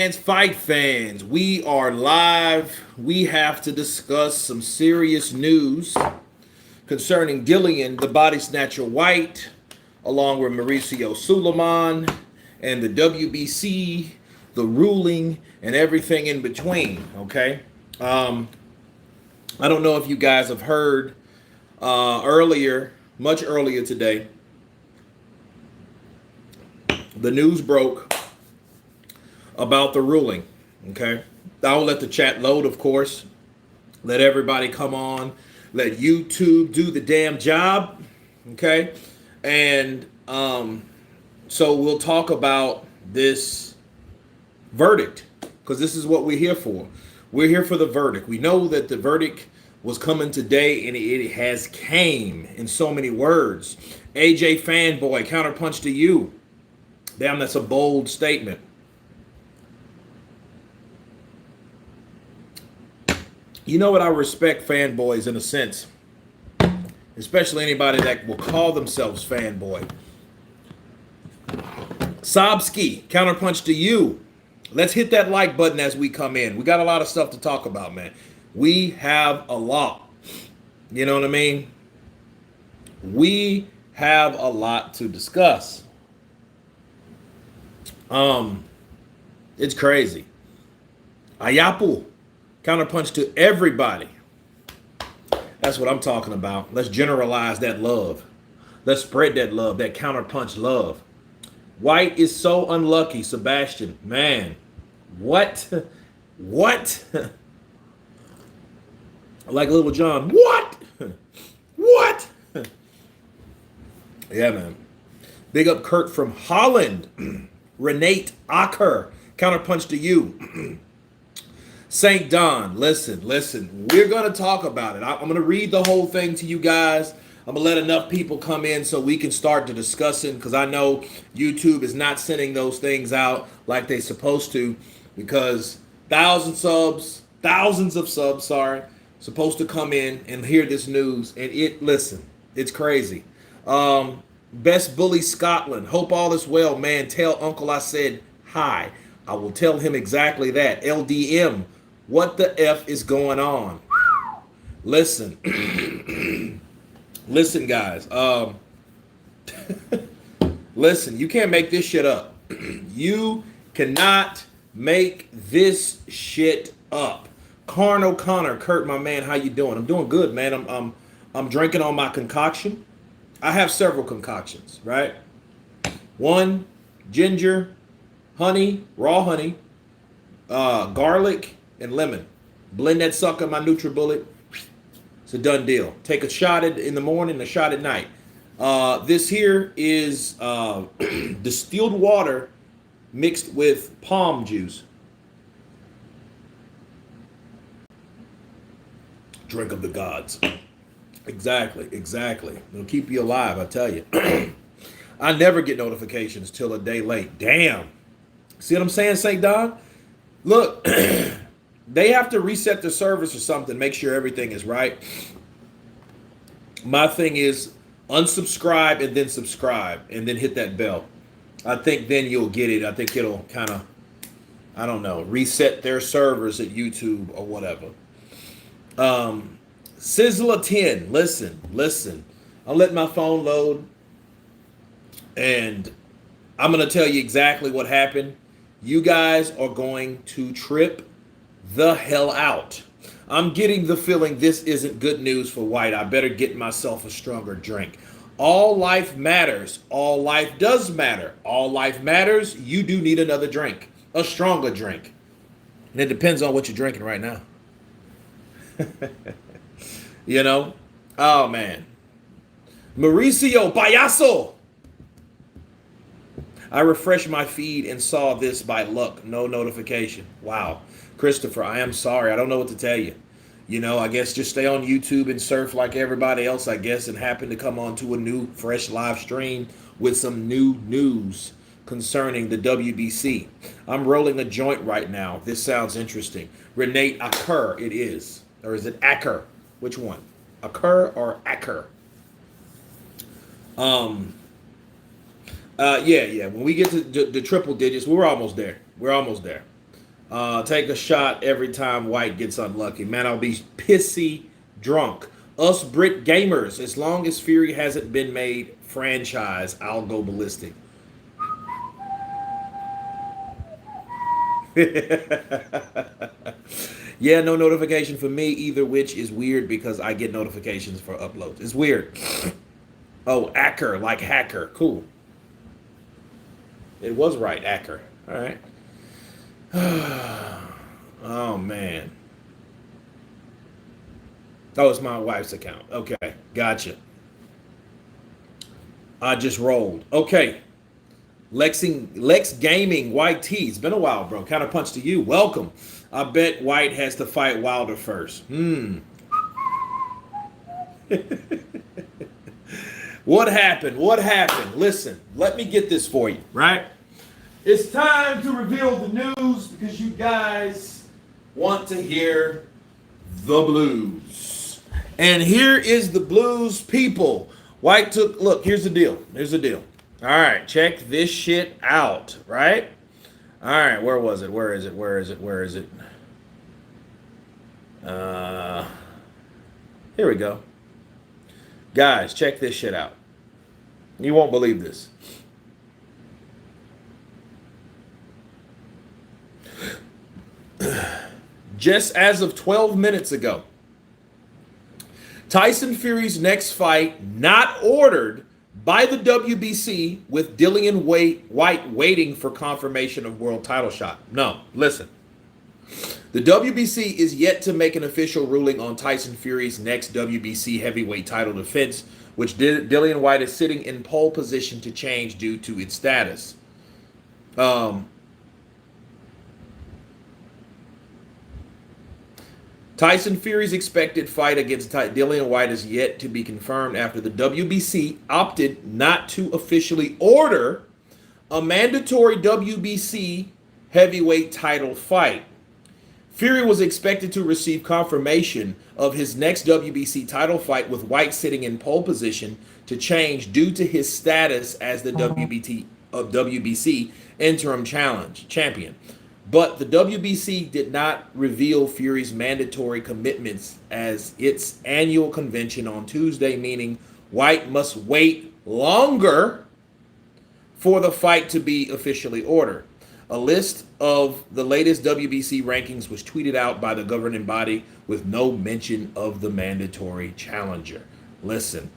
Fight fans, we are live. We have to discuss some serious news concerning Dillian, the body snatcher Whyte, along with Mauricio Suleiman and the WBC, the ruling, and everything in between. Okay, um, I don't know if you guys have heard earlier, much earlier today, the news broke about the ruling. Okay, I'll let the chat load, of course. Let everybody come on. Let YouTube do the damn job. Okay, and so we'll talk about this verdict because this is what we're here for. We're here for the verdict. We know that the verdict was coming today, and it has came in so many words. AJ fanboy, counterpunch to you. Damn, that's a bold statement. You know what? I respect fanboys in a sense, especially anybody that will call themselves fanboy. Sobski, counterpunch to you. Let's hit that like button as we come in. We got a lot of stuff to talk about, man. We have a lot. You know what I mean? We have a lot to discuss. It's crazy. Ayapu, counterpunch to everybody. That's what I'm talking about. Let's generalize that love. Let's spread that love, that counterpunch love. Whyte is so unlucky, Sebastian. Man, what? What? Like Little John. What? What? Yeah, man. Big up Kurt from Holland. Renate Acker. Counterpunch to you. St. Don, listen. We're going to talk about it. I'm going to read the whole thing to you guys. I'm going to let enough people come in so we can start to discussing because I know YouTube is not sending those things out like they're supposed to because thousands of subs, supposed to come in and hear this news. And it's crazy. Best Bully Scotland. Hope all is well, man. Tell Uncle I said hi. I will tell him exactly that. LDM, what the F is going on? Listen. Listen, guys. Listen, you can't make this shit up. You cannot make this shit up. Carn O'Connor, Kurt, my man, how you doing? I'm doing good, man. I'm drinking on my concoction. I have several concoctions, right? One, ginger, honey, raw honey, garlic, and lemon. Blend that sucker in my NutriBullet. It's a done deal. Take a shot in the morning, a shot at night. This here is distilled water mixed with palm juice. Drink of the gods. Exactly. It'll keep you alive, I tell you. I never get notifications till a day late. Damn. See what I'm saying, St. Don? Look, they have to reset the service or something, make sure everything is right. My thing is unsubscribe and then subscribe and then hit that bell. I think then you'll get it. I think it'll kind of, I don't know, reset their servers at YouTube or whatever. Sizzler 10, listen. I'll let my phone load and I'm going to tell you exactly what happened. You guys are going to trip the hell out. I'm getting the feeling this isn't good news for Whyte. I better get myself a stronger drink. All life matters. All life does matter. All life matters. You do need another drink, a stronger drink. And it depends on what you're drinking right now. You know? Oh, man. Mauricio Payaso. I refreshed my feed and saw this by luck. No notification. Wow. Christopher, I am sorry. I don't know what to tell you. You know, I guess just stay on YouTube and surf like everybody else, I guess, and happen to come on to a new, fresh live stream with some new news concerning the WBC. I'm rolling a joint right now. This sounds interesting. Renate Acker, it is. Or is it Acker? Which one? Acker or Acker? Yeah. When we get to the triple digits, we're almost there. Take a shot every time Whyte gets unlucky. Man, I'll be pissy drunk. Us Brit gamers, as long as Fury hasn't been made franchise, I'll go ballistic. Yeah, no notification for me either, which is weird because I get notifications for uploads. It's weird. Oh, Acker, like hacker. Cool. It was right, Acker. All right. Oh, man. Oh, it's my wife's account. Okay, gotcha. I just rolled. Okay. Lex Gaming, Whyte. It's been a while, bro. Counter punch to you. Welcome. I bet Whyte has to fight Wilder first. What happened? What happened? Listen, let me get this for you, right? It's time to reveal the news because you guys want to hear the blues. And here is the blues, people. Whyte took, look, here's the deal. Here's the deal. All right, check this shit out, right? All right, where was it? Where is it? Where is it? Where is it? Here we go. Guys, check this shit out. You won't believe this. Just as of 12 minutes ago, Tyson Fury's next fight not ordered by the WBC with Dillian Whyte waiting for confirmation of world title shot. No, listen. The WBC is yet to make an official ruling on Tyson Fury's next WBC heavyweight title defense, which Dillian Whyte is sitting in pole position to change due to its status. Tyson Fury's expected fight against Dillian Whyte is yet to be confirmed after the WBC opted not to officially order a mandatory WBC heavyweight title fight. Fury was expected to receive confirmation of his next WBC title fight with Whyte sitting in pole position to change due to his status as the WBC interim champion. But the WBC did not reveal Fury's mandatory commitments as its annual convention on Tuesday, meaning Whyte must wait longer for the fight to be officially ordered. A list of the latest WBC rankings was tweeted out by the governing body with no mention of the mandatory challenger. Listen,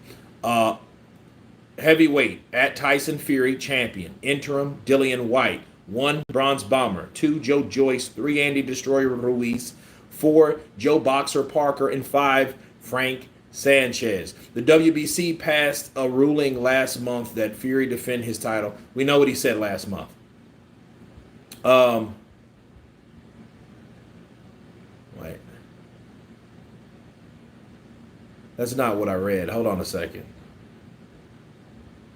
heavyweight at Tyson Fury, champion. Interim, Dillian Whyte. 1, Bronze Bomber. 2, Joe Joyce. 3, Andy Destroyer Ruiz. 4, Joe Boxer Parker. And 5, Frank Sanchez. The WBC passed a ruling last month that Fury defend his title. We know what he said last month. Wait. That's not what I read. Hold on a second.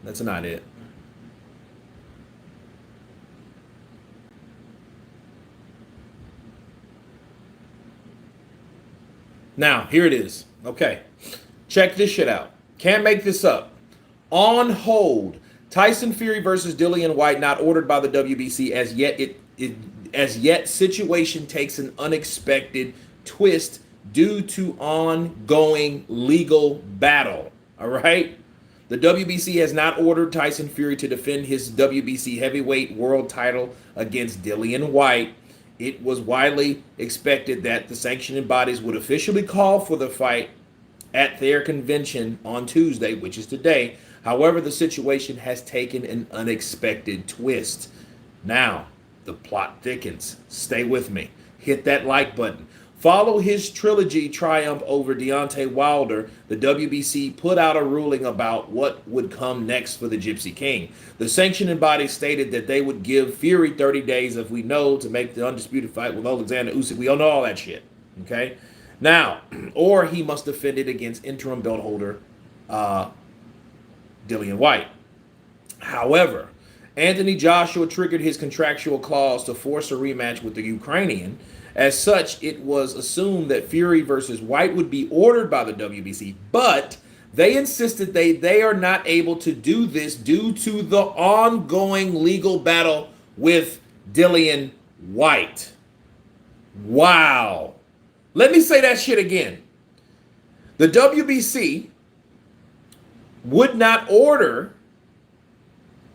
That's not it. Now, here it is. Okay. Check this shit out. Can't make this up. On hold. Tyson Fury versus Dillian Whyte not ordered by the WBC as yet situation takes an unexpected twist due to ongoing legal battle. All right? The WBC has not ordered Tyson Fury to defend his WBC heavyweight world title against Dillian Whyte. It was widely expected that the sanctioning bodies would officially call for the fight at their convention on Tuesday, which is today. However, the situation has taken an unexpected twist. Now, the plot thickens. Stay with me. Hit that like button. Follow his trilogy triumph over Deontay Wilder. The WBC put out a ruling about what would come next for the Gypsy King. The sanctioning body stated that they would give Fury 30 days, if we know, to make the undisputed fight with Alexander Usyk. We all know all that shit. Okay? Now, or he must defend it against interim belt holder Dillian Whyte. However, Anthony Joshua triggered his contractual clause to force a rematch with the Ukrainian. As such, it was assumed that Fury versus Whyte would be ordered by the WBC, but they insisted they are not able to do this due to the ongoing legal battle with Dillian Whyte. Wow. Let me say that shit again. The WBC would not order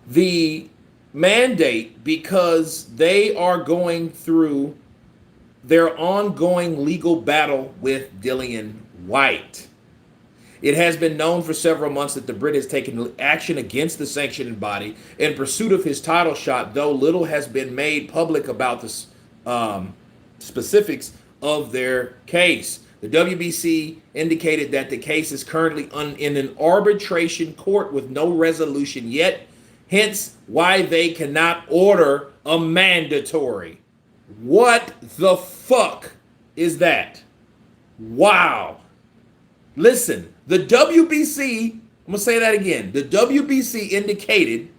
the mandate because they are going through their ongoing legal battle with Dillian Whyte. It has been known for several months that the Brit has taken action against the sanctioning body in pursuit of his title shot, though little has been made public about the specifics of their case. The WBC indicated that the case is currently in an arbitration court with no resolution yet, hence why they cannot order a mandatory. What the fuck is that? Wow. Listen, the WBC, I'm going to say that again. The WBC indicated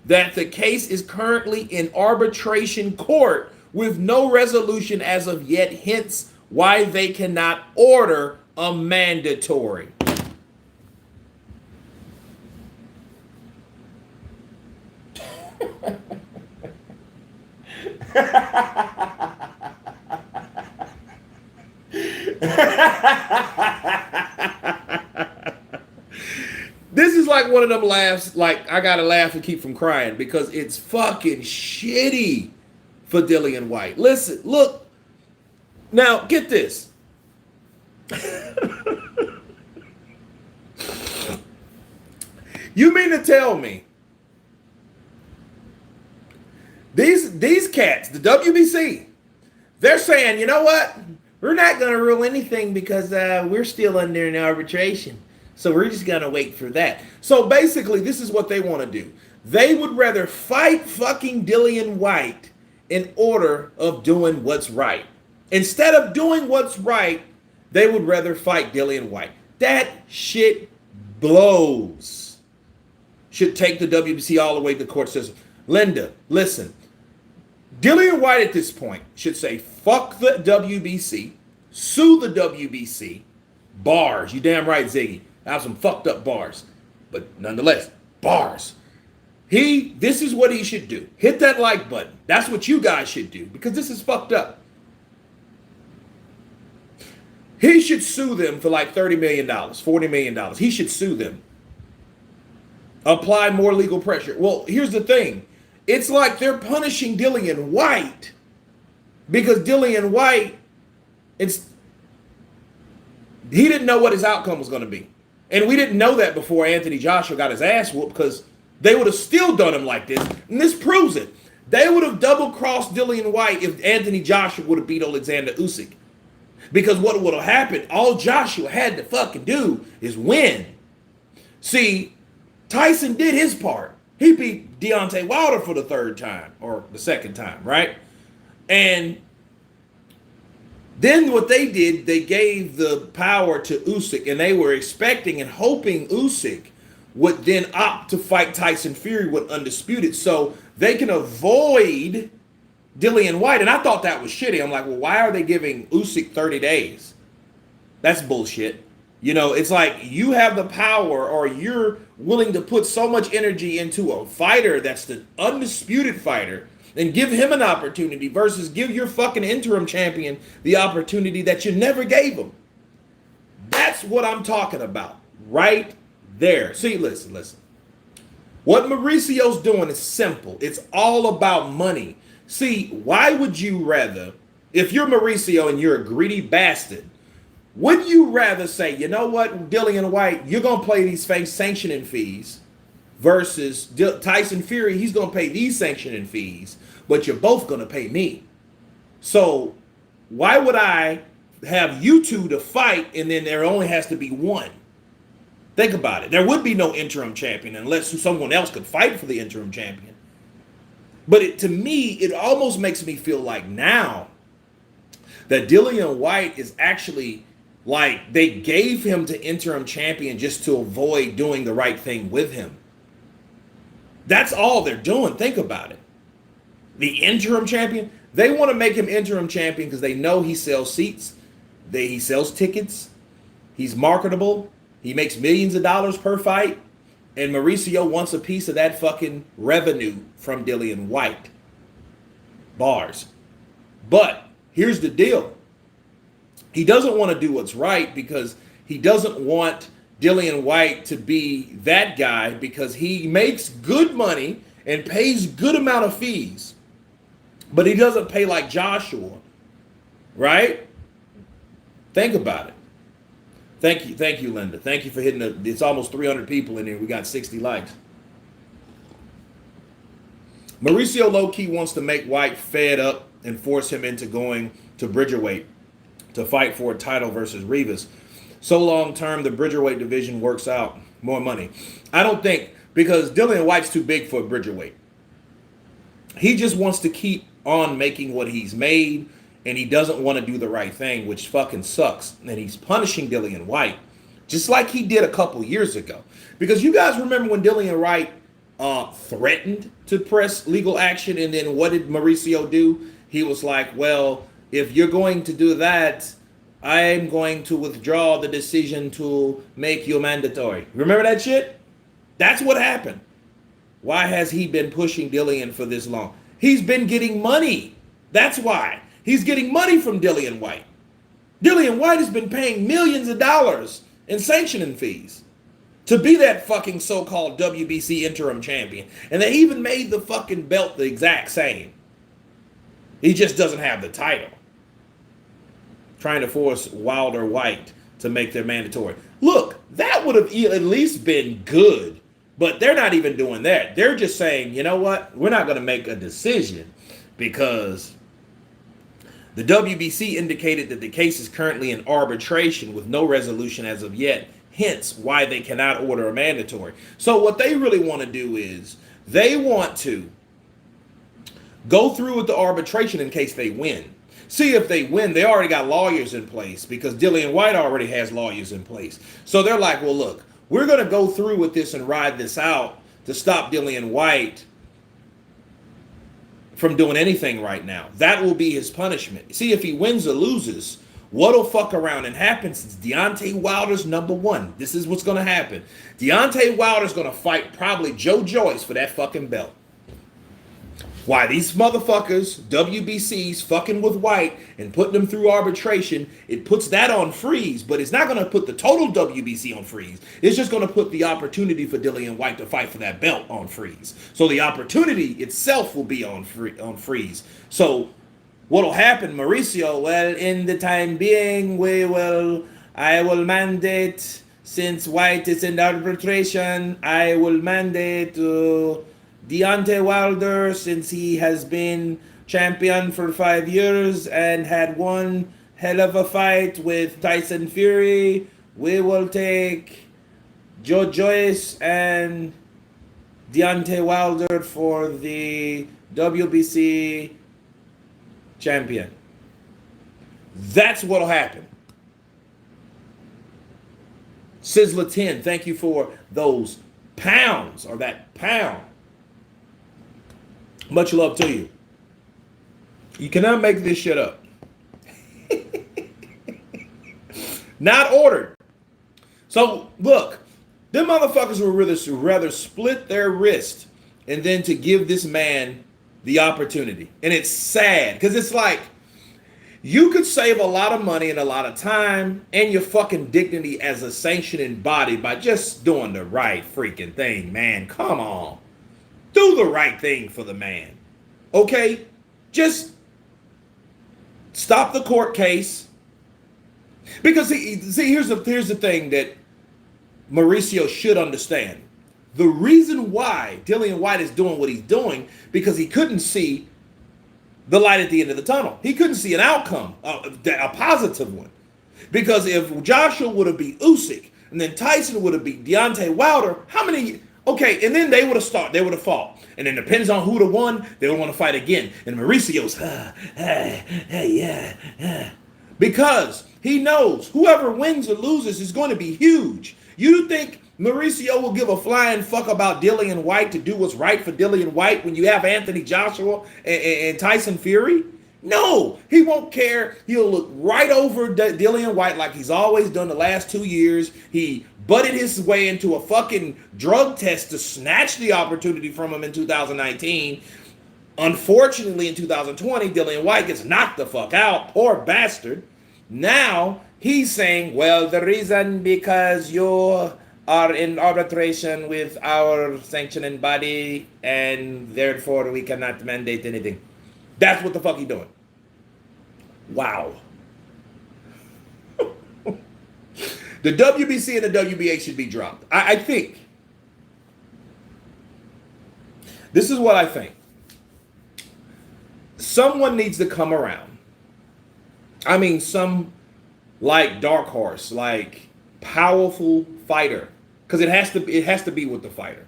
that the case is currently in arbitration court with no resolution as of yet, hence why they cannot order a mandatory. This is like one of them laughs, like I gotta laugh and keep from crying because it's fucking shitty for Dillian Whyte. Listen, look, now get this. You mean to tell me these cats, the WBC, they're saying, you know what? We're not going to rule anything because we're still under an arbitration. So we're just going to wait for that. So basically, this is what they want to do. They would rather fight fucking Dillian Whyte in order of doing what's right. Instead of doing what's right, they would rather fight Dillian Whyte. That shit blows. Should take the WBC all the way to the court system. Linda, listen. Dillian Whyte at this point should say, fuck the WBC, sue the WBC, bars. You damn right, Ziggy. I have some fucked up bars. But nonetheless, bars. This is what he should do. Hit that like button. That's what you guys should do because this is fucked up. He should sue them for like $30 million, $40 million. He should sue them. Apply more legal pressure. Well, here's the thing. It's like they're punishing Dillian Whyte because Dillian Whyte, he didn't know what his outcome was going to be. And we didn't know that before Anthony Joshua got his ass whooped because they would have still done him like this. And this proves it. They would have double-crossed Dillian Whyte if Anthony Joshua would have beat Alexander Usyk. Because what would have happened, all Joshua had to fucking do is win. See, Tyson did his part. He beat Deontay Wilder for the third time, or the second time, right? And then what they did, they gave the power to Usyk, and they were expecting and hoping Usyk would then opt to fight Tyson Fury with Undisputed so they can avoid Dillian Whyte. And I thought that was shitty. I'm like, well, why are they giving Usyk 30 days? That's bullshit. You know, it's like you have the power or you're willing to put so much energy into a fighter that's the undisputed fighter and give him an opportunity versus give your fucking interim champion the opportunity that you never gave him. That's what I'm talking about right there. See, listen. What Mauricio's doing is simple. It's all about money. See, why would you rather, if you're Mauricio and you're a greedy bastard, would you rather say, you know what, Dillian Whyte, you're going to pay these fake sanctioning fees versus Tyson Fury, he's going to pay these sanctioning fees, but you're both going to pay me. So why would I have you two to fight and then there only has to be one? Think about it. There would be no interim champion unless someone else could fight for the interim champion. But to me, it almost makes me feel like now that Dillian Whyte is actually like they gave him to interim champion just to avoid doing the right thing with him. That's all they're doing. Think about it. The interim champion, they want to make him interim champion because they know he sells seats. He sells tickets. He's marketable. He makes millions of dollars per fight. And Mauricio wants a piece of that fucking revenue from Dillian Whyte. Bars. But here's the deal. He doesn't want to do what's right because he doesn't want Dillian Whyte to be that guy because he makes good money and pays good amount of fees. But he doesn't pay like Joshua, right? Think about it. Thank you, Linda. Thank you for hitting it's almost 300 people in here. We got 60 likes. Mauricio low-key wants to make Whyte fed up and force him into going to Bridgerweight to fight for a title versus Rivas. So long term, the Bridgerweight division works out. More money. I don't think, because Dillian Whyte's too big for Bridgerweight. He just wants to keep on making what he's made, and he doesn't want to do the right thing, which fucking sucks. And he's punishing Dillian Whyte, just like he did a couple years ago. Because you guys remember when Dillian Whyte threatened to press legal action, and then what did Mauricio do? He was like, well, if you're going to do that, I'm going to withdraw the decision to make you mandatory. Remember that shit? That's what happened. Why has he been pushing Dillian for this long? He's been getting money. That's why. He's getting money from Dillian Whyte. Dillian Whyte has been paying millions of dollars in sanctioning fees to be that fucking so-called WBC interim champion. And they even made the fucking belt the exact same. He just doesn't have the title. Trying to force Wilder Whyte to make their mandatory. Look, that would have at least been good, but they're not even doing that. They're just saying, you know what? We're not going to make a decision because the WBC indicated that the case is currently in arbitration with no resolution as of yet, hence why they cannot order a mandatory. So what they really want to do is they want to go through with the arbitration in case they win. See, if they win, they already got lawyers in place because Dillian Whyte already has lawyers in place. So they're like, well, look, we're going to go through with this and ride this out to stop Dillian Whyte from doing anything right now. That will be his punishment. See, if he wins or loses, what'll fuck around and happen since Deontay Wilder's #1. This is what's going to happen. Deontay Wilder's going to fight probably Joe Joyce for that fucking belt. Why these motherfuckers, WBC's, fucking with Whyte and putting them through arbitration, it puts that on freeze, but it's not going to put the total WBC on freeze. It's just going to put the opportunity for Dillian Whyte to fight for that belt on freeze. So the opportunity itself will be on freeze. So what'll happen, Mauricio? Well, in the time being, I will mandate, since Whyte is in arbitration, I will mandate Deontay Wilder, since he has been champion for 5 years and had one hell of a fight with Tyson Fury, we will take Joe Joyce and Deontay Wilder for the WBC champion. That's what'll happen. Sizzler 10, thank you for those pounds, or that pound. Much love to you. You cannot make this shit up. Not ordered. So, look, them motherfuckers would rather split their wrist and then to give this man the opportunity. And it's sad, because it's like, you could save a lot of money and a lot of time and your fucking dignity as a sanctioning body by just doing the right freaking thing, man. Come on. Do the right thing for the man. Okay? Just stop the court case. Because see, here's the thing that Mauricio should understand. The reason why Dillian Whyte is doing what he's doing, because he couldn't see the light at the end of the tunnel. He couldn't see an outcome, a positive one. Because if Joshua would have beat Usyk, and then Tyson would have beat Deontay Wilder, how many... Okay, and then they would have fought. And then depends on who would have won, they would want to fight again. And Mauricio's, because he knows whoever wins or loses is going to be huge. You think Mauricio will give a flying fuck about Dillian Whyte to do what's right for Dillian Whyte when you have Anthony Joshua and Tyson Fury? No, he won't care. He'll look right over Dillian Whyte like he's always done the last 2 years. He butted his way into a fucking drug test to snatch the opportunity from him in 2019. Unfortunately, in 2020, Dillian Whyte gets knocked the fuck out. Poor bastard. Now he's saying, well, the reason because you are in arbitration with our sanctioning body and therefore we cannot mandate anything. That's what the fuck he's doing. Wow. The WBC and the WBA should be dropped. I think. This is what I think. Someone needs to come around. I mean, some like dark horse, like powerful fighter, because it has to be with the fighter.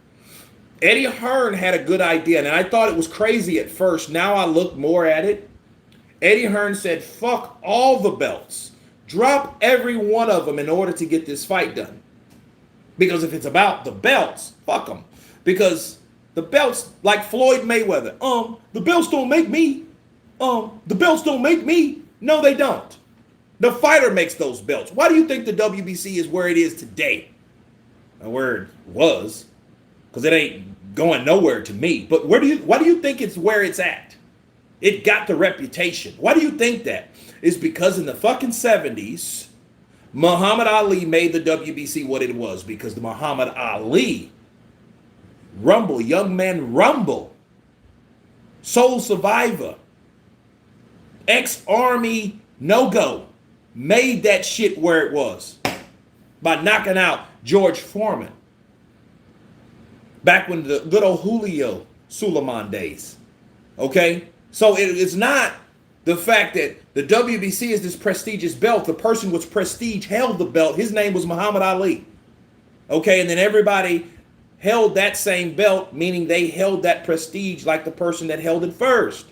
Eddie Hearn had a good idea, and I thought it was crazy at first. Now I look more at it. Eddie Hearn said, "Fuck all the belts, drop every one of them in order to get this fight done." Because if it's about the belts, fuck them. Because the belts, like Floyd Mayweather, the belts don't make me. The belts don't make me. No, they don't. The fighter makes those belts. Why do you think the WBC is where it is today? Or where it was? Because it ain't going nowhere to me. But why do you think it's where it's at? It got the reputation. Why do you think that? It's because in the fucking 70s, Muhammad Ali made the WBC what it was. Because the Muhammad Ali, Rumble, Young Man Rumble, Soul Survivor, ex-Army no-go, made that shit where it was by knocking out George Foreman back when the good old Julio Suleiman days. Okay? So it's not the fact that the WBC is this prestigious belt. The person with prestige held the belt. His name was Muhammad Ali. Okay? And then everybody held that same belt, meaning they held that prestige like the person that held it first.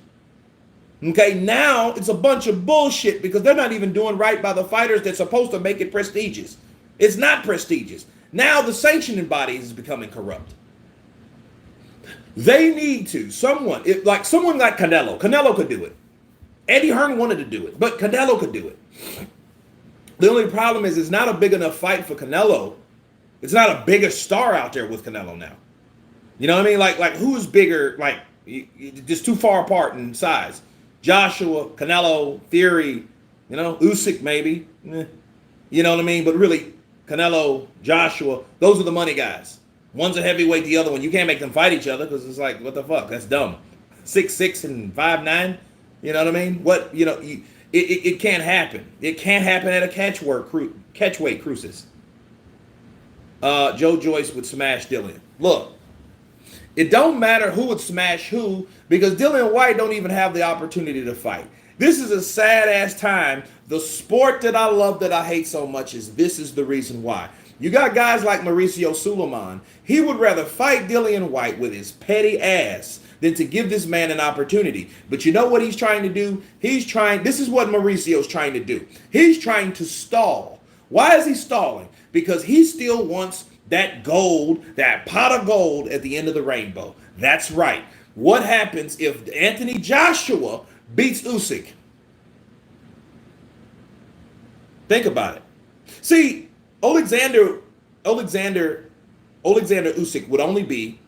Okay, now it's a bunch of bullshit because they're not even doing right by the fighters that's supposed to make it prestigious. It's not prestigious. Now the sanctioning body is becoming corrupt. They need to, someone like Canelo. Canelo could do it. Eddie Hearn wanted to do it, but Canelo could do it. The only problem is it's not a big enough fight for Canelo. It's not a bigger star out there with Canelo now. You know what I mean? Like who's bigger, like just too far apart in size. Joshua, Canelo, Fury, Usyk maybe. You know what I mean? But really, Canelo, Joshua, those are the money guys. One's a heavyweight, the other one. You can't make them fight each other because it's like, what the fuck? That's dumb. 6'6" and 5'9". You know what I mean? It can't happen. It can't happen at a catchweight cruises. Joe Joyce would smash Dillian. Look, it don't matter who would smash who because Dillian Whyte don't even have the opportunity to fight. This is a sad ass time. The sport that I love that I hate so much this is the reason why. You got guys like Mauricio Suleiman. He would rather fight Dillian Whyte with his petty ass than to give this man an opportunity. But you know what he's trying to do? This is what Mauricio's trying to do. He's trying to stall. Why is he stalling? Because he still wants that gold, that pot of gold at the end of the rainbow. That's right. What happens if Anthony Joshua beats Usyk? Think about it. See, Alexander Usyk would only be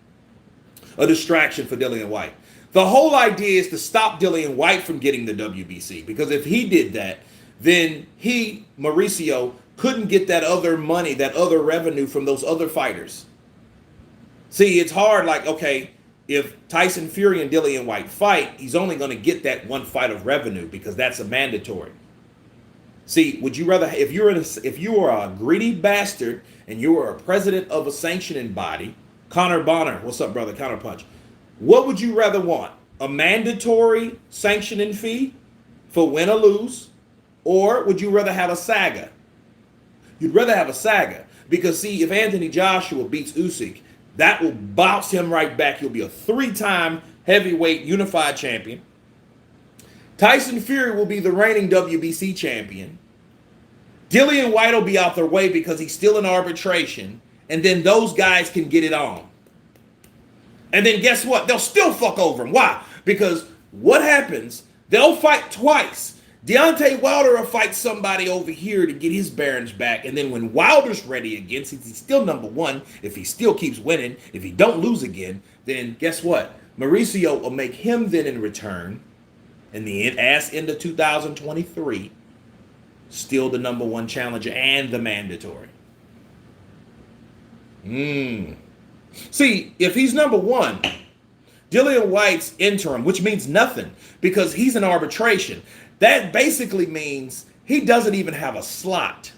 a distraction for Dillian Whyte. The whole idea is to stop Dillian Whyte from getting the WBC, because if he did that, then Mauricio, couldn't get that other money, that other revenue from those other fighters. See, it's hard. Like, okay, if Tyson Fury and Dillian Whyte fight, he's only going to get that one fight of revenue because that's a mandatory. See, would you rather, if you are a greedy bastard and you are a president of a sanctioning body, Connor Bonner, what's up, brother? Counterpunch. What would you rather want? A mandatory sanctioning fee for win or lose, or would you rather have a saga? You'd rather have a saga because, see, if Anthony Joshua beats Usyk, that will bounce him right back. He'll be a 3-time heavyweight unified champion. Tyson Fury will be the reigning WBC champion. Dillian Whyte will be out their way because he's still in arbitration, and then those guys can get it on. And then guess what? They'll still fuck over him. Why? Because what happens, they'll fight twice. Deontay Wilder will fight somebody over here to get his bearings back. And then when Wilder's ready again, since he's still number one, if he still keeps winning, if he don't lose again, then guess what? Mauricio will make him then in return, in the end of 2023, still the number one challenger and the mandatory. See, if he's number one, Dillian Whyte's interim, which means nothing because he's in arbitration. That basically means he doesn't even have a slot.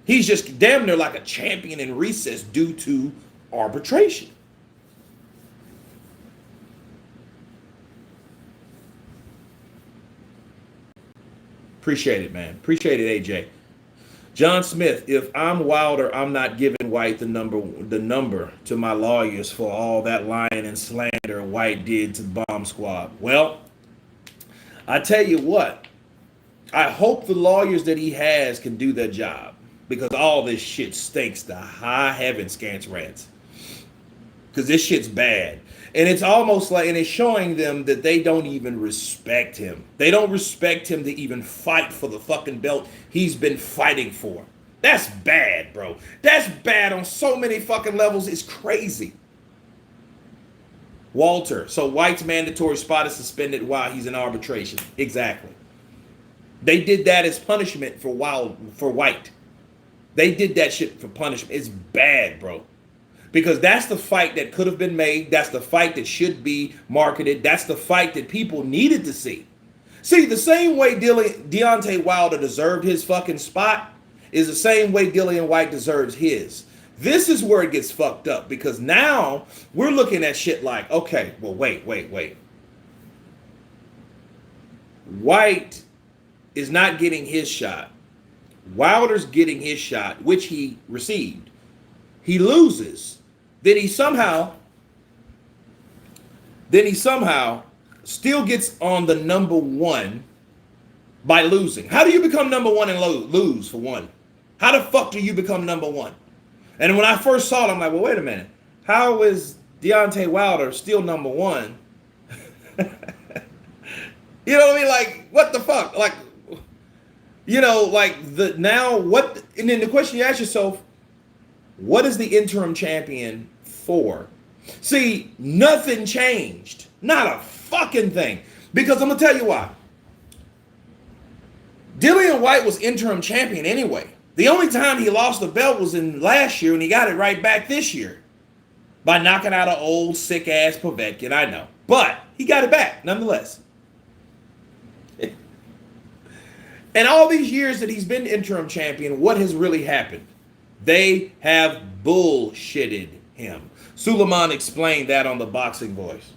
He's just damn near like a champion in recess due to arbitration. Appreciate it, man. Appreciate it, AJ. John Smith, if I'm Wilder, I'm not giving Whyte the number to my lawyers for all that lying and slander Whyte did to the Bomb Squad. Well, I tell you what, I hope the lawyers that he has can do their job because all this shit stinks to high heaven, Scants Rants. Because this shit's bad. And it's almost like, and it's showing them that they don't even respect him. They don't respect him to even fight for the fucking belt he's been fighting for. That's bad, bro. That's bad on so many fucking levels. It's crazy. Walter, so Whyte's mandatory spot is suspended while he's in arbitration. Exactly. They did that as punishment for Whyte. They did that shit for punishment. It's bad, bro. Because that's the fight that could have been made. That's the fight that should be marketed. That's the fight that people needed to see. See, the same way Deontay Wilder deserved his fucking spot is the same way Dillian Whyte deserves his. This is where it gets fucked up because now we're looking at shit like, okay, well, wait. Whyte is not getting his shot. Wilder's getting his shot, which he received. He loses. Then he somehow still gets on the number one by losing. How do you become number one and lose for one? How the fuck do you become number one? And when I first saw it, I'm like, well, wait a minute. How is Deontay Wilder still number one? You know what I mean? Like, what the fuck? Like, you know, like what? And then the question you ask yourself, what is the interim champion for? See, nothing changed. Not a fucking thing. Because I'm going to tell you why. Dillian Whyte was interim champion anyway. The only time he lost the belt was in last year, and he got it right back this year. By knocking out an old, sick-ass Povetkin, I know. But he got it back, nonetheless. And all these years that he's been interim champion, what has really happened? They have bullshitted him. Suleiman explained that on the Boxing Voice.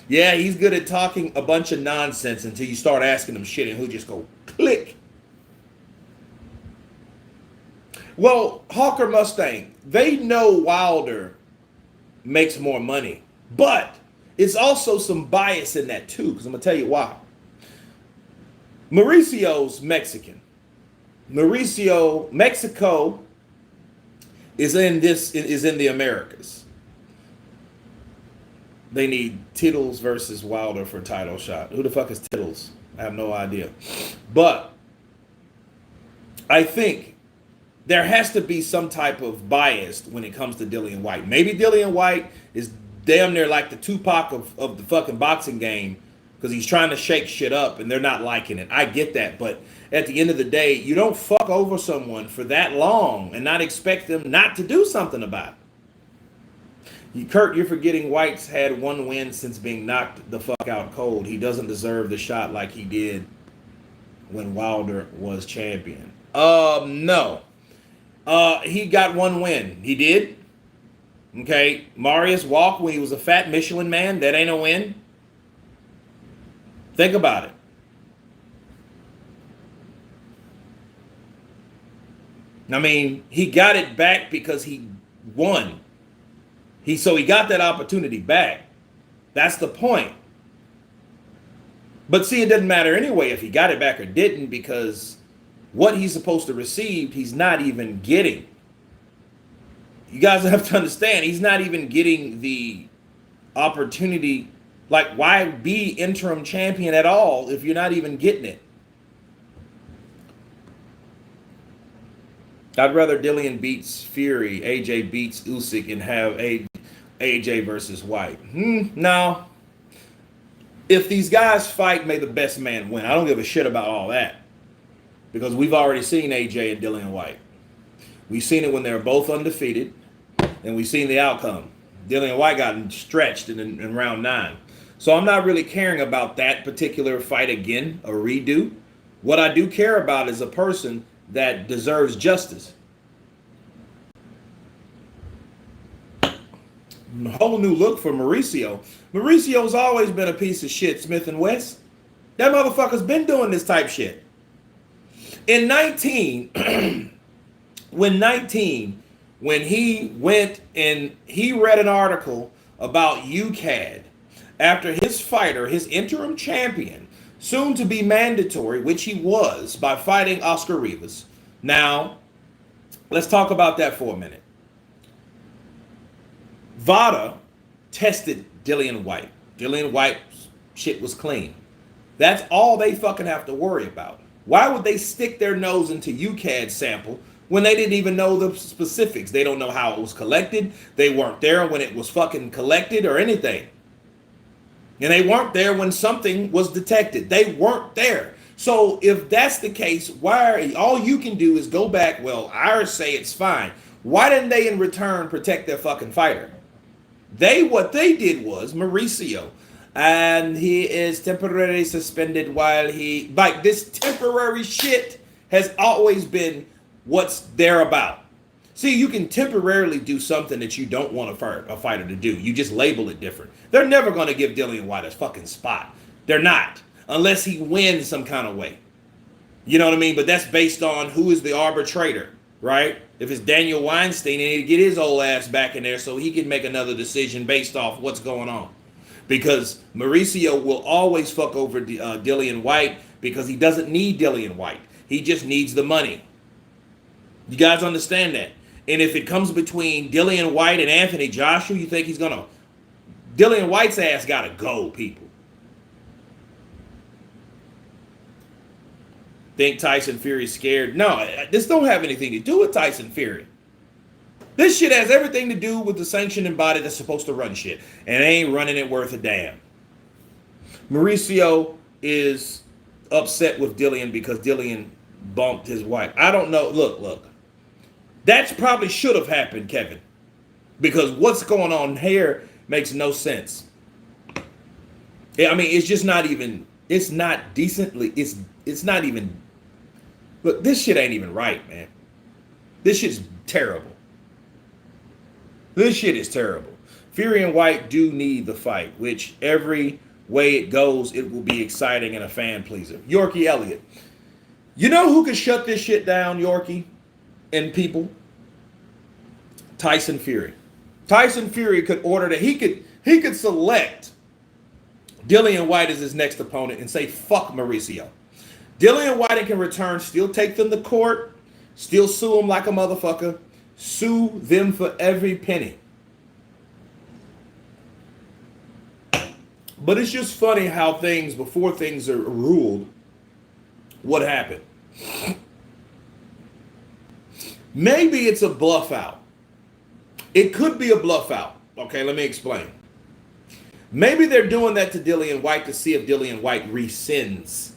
Yeah, he's good at talking a bunch of nonsense until you start asking him shit and he'll just go click. Well, Hawker Mustang, they know Wilder makes more money, but it's also some bias in that too, because I'm going to tell you why. Mauricio's Mexican. Mexico is in the Americas. They need Tittles versus Wilder for a title shot. Who the fuck is Tittles? I have no idea. But I think there has to be some type of bias when it comes to Dillian Whyte. Maybe Dillian Whyte is damn near like the Tupac of the fucking boxing game, because he's trying to shake shit up and they're not liking it. I get that, but at the end of the day, you don't fuck over someone for that long and not expect them not to do something about it. Kurt, you're forgetting Whyte's had one win since being knocked the fuck out cold. He doesn't deserve the shot like he did when Wilder was champion. No. He got one win. He did. Okay. Marius Walk when he was a fat Michelin man. That ain't a win. Think about it. I mean, he got it back because he won. So he got that opportunity back. That's the point. But see, it doesn't matter anyway if he got it back or didn't, because what he's supposed to receive, he's not even getting. You guys have to understand, he's not even getting the opportunity. Like, why be interim champion at all if you're not even getting it? I'd rather Dillian beats Fury, AJ beats Usyk, and have AJ versus Whyte. No. If these guys fight, may the best man win. I don't give a shit about all that. Because we've already seen AJ and Dillian Whyte. We've seen it when they were both undefeated, and we've seen the outcome. Dillian Whyte got stretched in round 9. So I'm not really caring about that particular fight again, a redo. What I do care about is a person that deserves justice. Whole new look for Mauricio. Mauricio's always been a piece of shit, Smith and West. That motherfucker's been doing this type shit. In 19, when he went and he read an article about UCAD after his fighter, his interim champion, soon to be mandatory, which he was, by fighting Oscar Rivas. Now, let's talk about that for a minute. VADA tested Dillian Whyte. Dillian Whyte's shit was clean. That's all they fucking have to worry about. Why would they stick their nose into UCAD sample when they didn't even know the specifics? They don't know how it was collected. They weren't there when it was fucking collected or anything. And they weren't there when something was detected. They weren't there. So if that's the case, all you can do is go back, well, I say it's fine. Why didn't they in return protect their fucking fighter? What they did was Mauricio, and he is temporarily suspended while this temporary shit has always been what's there about. See, you can temporarily do something that you don't want a fighter to do. You just label it different. They're never going to give Dillian Whyte a fucking spot. They're not, unless he wins some kind of way. You know what I mean? But that's based on who is the arbitrator, right? If it's Daniel Weinstein, they need to get his old ass back in there so he can make another decision based off what's going on. Because Mauricio will always fuck over Dillian Whyte because he doesn't need Dillian Whyte. He just needs the money. You guys understand that? And if it comes between Dillian Whyte and Anthony Joshua, you think he's going to... Dillian Whyte's ass got to go, people. Think Tyson Fury's scared? No, this don't have anything to do with Tyson Fury. This shit has everything to do with the sanctioning body that's supposed to run shit. And they ain't running it worth a damn. Mauricio is upset with Dillian because Dillian bumped his wife. I don't know. Look. That probably should have happened, Kevin. Because what's going on here makes no sense. I mean, it's just not even, it's not decently, it's not even, look, this shit ain't even right, man. This shit's terrible. This shit is terrible. Fury and Whyte do need the fight, which every way it goes, it will be exciting and a fan pleaser. Yorkie Elliott. You know who could shut this shit down, Yorkie and people? Tyson Fury. Tyson Fury could order that he could select Dillian Whyte as his next opponent and say, fuck Mauricio. Dillian Whyte can return, still take them to court, still sue them like a motherfucker, sue them for every penny. But it's just funny how things, before things are ruled, what happened. Maybe it's a bluff out. It could be a bluff out. Okay, let me explain. Maybe they're doing that to Dillian Whyte to see if Dillian Whyte rescinds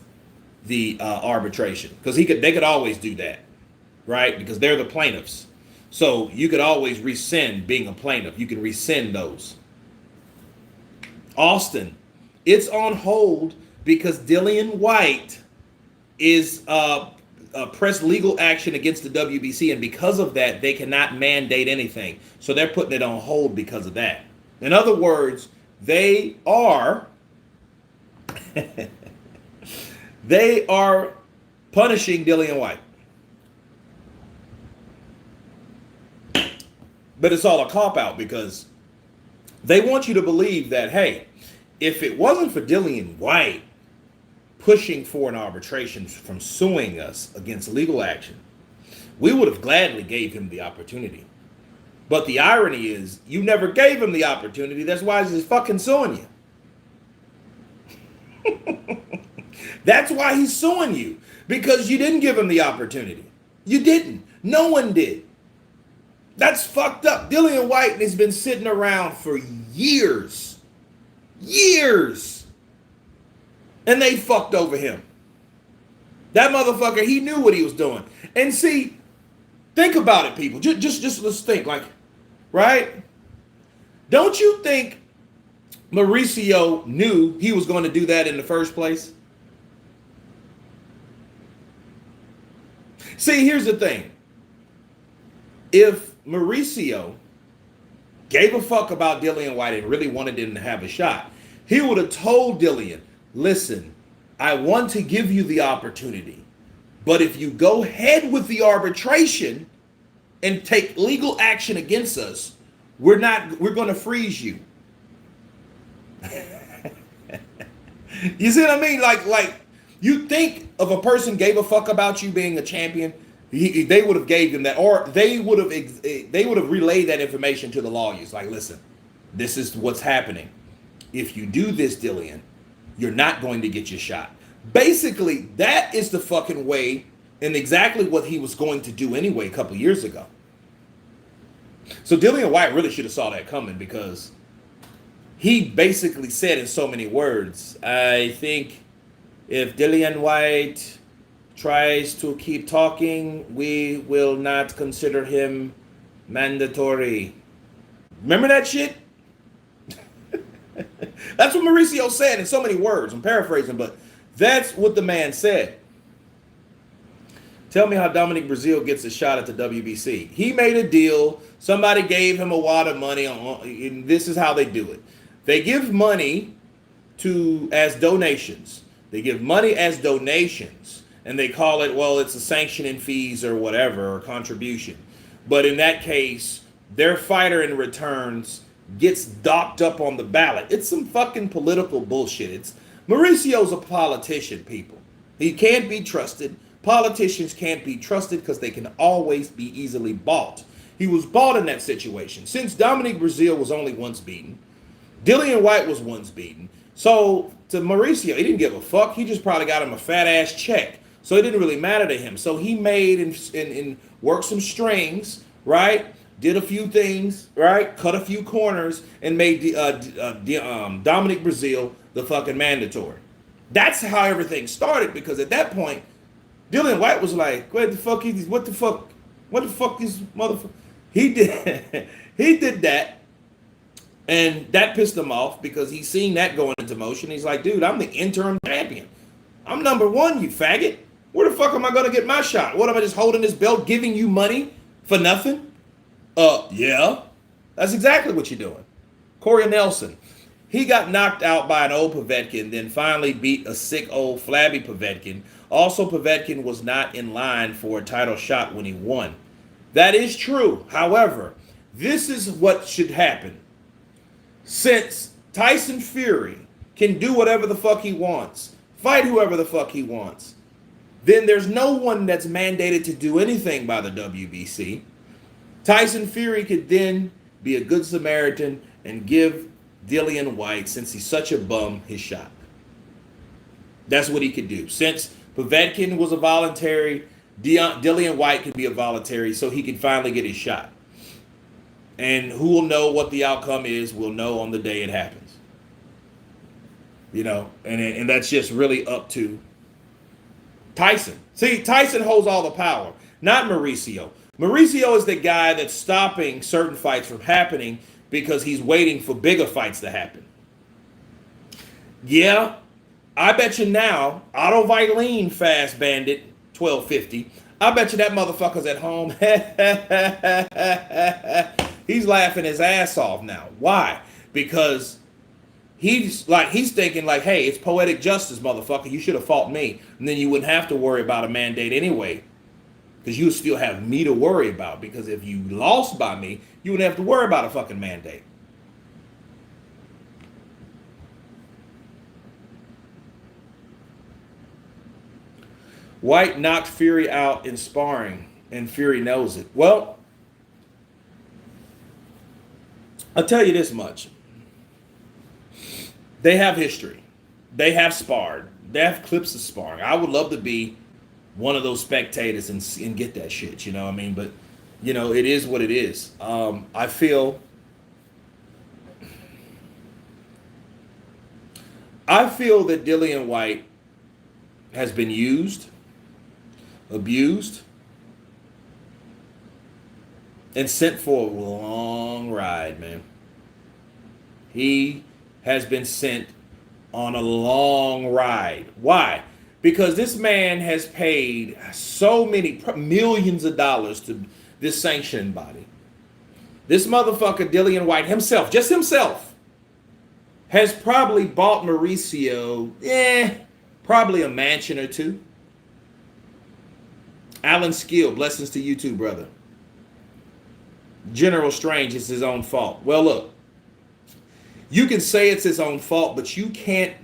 the arbitration. Because they could always do that, right? Because they're the plaintiffs. So you could always rescind being a plaintiff. You can rescind those. Austin, it's on hold because Dillian Whyte is pressed legal action against the WBC, and because of that, they cannot mandate anything. So they're putting it on hold because of that. In other words, they are punishing Dillian Whyte. But it's all a cop-out because they want you to believe that, hey, if it wasn't for Dillian Whyte pushing for an arbitration from suing us against legal action, we would have gladly gave him the opportunity. But the irony is, you never gave him the opportunity. That's why he's fucking suing you. That's why he's suing you. Because you didn't give him the opportunity. You didn't. No one did. That's fucked up. Dillian Whyte has been sitting around for years. Years. And they fucked over him. That motherfucker, he knew what he was doing. And see, think about it, people. Just let's think, like, right? Don't you think Mauricio knew he was going to do that in the first place? See, here's the thing. If Mauricio gave a fuck about Dillian Whyte and really wanted him to have a shot, he would have told Dillian, listen, I want to give you the opportunity, but if you go ahead with the arbitration and take legal action against us, we're going to freeze you. You see what I mean? Like you think of a person gave a fuck about you being a champion, they would have gave him that, or they would have relayed that information to the lawyers. Like, listen, this is what's happening. If you do this, Dillian, you're not going to get your shot. Basically, that is the fucking way, and exactly what he was going to do anyway a couple years ago. So Dillian Whyte really should have saw that coming, because he basically said in so many words, I think if Dillian Whyte tries to keep talking, we will not consider him mandatory. Remember that shit? That's what Mauricio said in so many words. I'm paraphrasing, but that's what the man said. Tell me how Dominic Breazeale gets a shot at the WBC. He made a deal. Somebody gave him a wad of money. And this is how they do it. They give money as donations. They give money as donations. And they call it, well, it's a sanctioning fees or whatever, or contribution. But in that case, their fighter in returns gets docked up on the ballot. It's some fucking political bullshit. Mauricio's a politician, people. He can't be trusted. Politicians can't be trusted because they can always be easily bought. He was bought in that situation. Since Dominic Breazeale was only once beaten, Dillian Whyte was once beaten. So to Mauricio, he didn't give a fuck. He just probably got him a fat ass check. So it didn't really matter to him. So he made and worked some strings, right? Did a few things, right? Cut a few corners and made Dominic Breazeale the fucking mandatory. That's how everything started, because at that point, Dillian Whyte was like, what the fuck is this motherfucker? He did that, and that pissed him off because he's seen that going into motion. He's like, dude, I'm the interim champion. I'm number one, you faggot. Where the fuck am I going to get my shot? What, am I just holding this belt, giving you money for nothing? Yeah. That's exactly what you're doing. Corey Nelson. He got knocked out by an old Povetkin, then finally beat a sick old flabby Povetkin. Also, Povetkin was not in line for a title shot when he won. That is true. However, this is what should happen. Since Tyson Fury can do whatever the fuck he wants, fight whoever the fuck he wants, then there's no one that's mandated to do anything by the WBC. Tyson Fury could then be a good Samaritan and give Dillian Whyte, since he's such a bum, his shot. That's what he could do. Since Povetkin was a voluntary, Dillian Whyte could be a voluntary, so he can finally get his shot. And who will know what the outcome is, we'll know on the day it happens. You know, and that's just really up to Tyson. See, Tyson holds all the power, not Mauricio. Mauricio is the guy that's stopping certain fights from happening because he's waiting for bigger fights to happen. Yeah, I bet you now, Otto Violin Fast Bandit 1250, I bet you that motherfucker's at home. He's laughing his ass off now. Why? Because he's thinking like, hey, it's poetic justice, motherfucker. You should have fought me. And then you wouldn't have to worry about a mandate anyway. Because you would still have me to worry about. Because if you lost by me, you wouldn't have to worry about a fucking mandate. Whyte knocked Fury out in sparring, and Fury knows it. Well, I'll tell you this much. They have history. They have sparred. They have clips of sparring. I would love to be one of those spectators and get that shit. You know what I mean? But you know, it is what it is. I feel that Dillian Whyte has been used, abused, and sent for a long ride, man. He has been sent on a long ride. Why? Because this man has paid so many millions of dollars to this sanctioning body. This motherfucker, Dillian Whyte himself, just himself, has probably bought Mauricio, probably a mansion or two. Alan Skill, blessings to you too, brother. General Strange, it's his own fault. Well, look, you can say it's his own fault, but you can't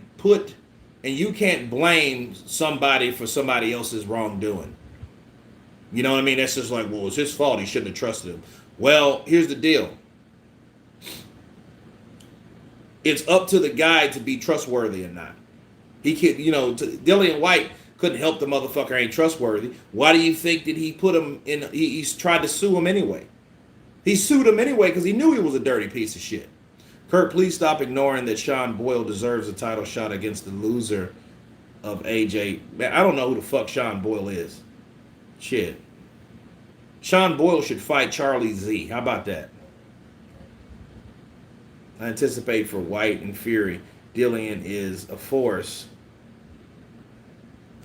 blame somebody for somebody else's wrongdoing. You know what I mean? That's just like, well, it's his fault. He shouldn't have trusted him. Well, here's the deal. It's up to the guy to be trustworthy or not. He can't, Dillian Whyte couldn't help the motherfucker ain't trustworthy. Why do you think that he put him in? He's tried to sue him anyway. He sued him anyway because he knew he was a dirty piece of shit. Kurt, please stop ignoring that Sean Boyle deserves a title shot against the loser of AJ. Man, I don't know who the fuck Sean Boyle is. Shit. Sean Boyle should fight Charlie Z. How about that? I anticipate for Whyte and Fury, Dillian is a force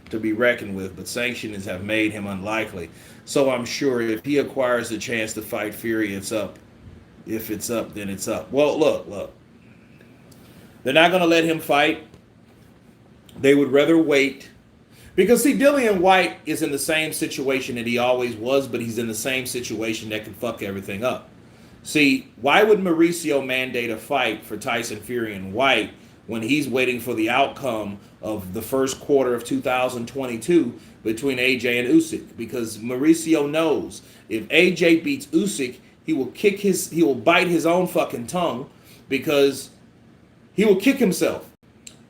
to be reckoned with, but sanctions have made him unlikely. So I'm sure if he acquires the chance to fight Fury, it's up. If it's up, then it's up. Well, look. They're not going to let him fight. They would rather wait. Because, see, Dillian Whyte is in the same situation that he always was, but he's in the same situation that can fuck everything up. See, why would Mauricio mandate a fight for Tyson Fury and Whyte when he's waiting for the outcome of the first quarter of 2022 between AJ and Usyk? Because Mauricio knows if AJ beats Usyk, he will bite his own fucking tongue, because he will kick himself.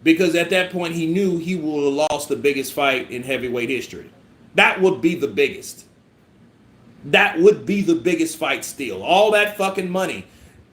Because at that point he knew he would have lost the biggest fight in heavyweight history. That would be the biggest. That would be the biggest fight still. All that fucking money.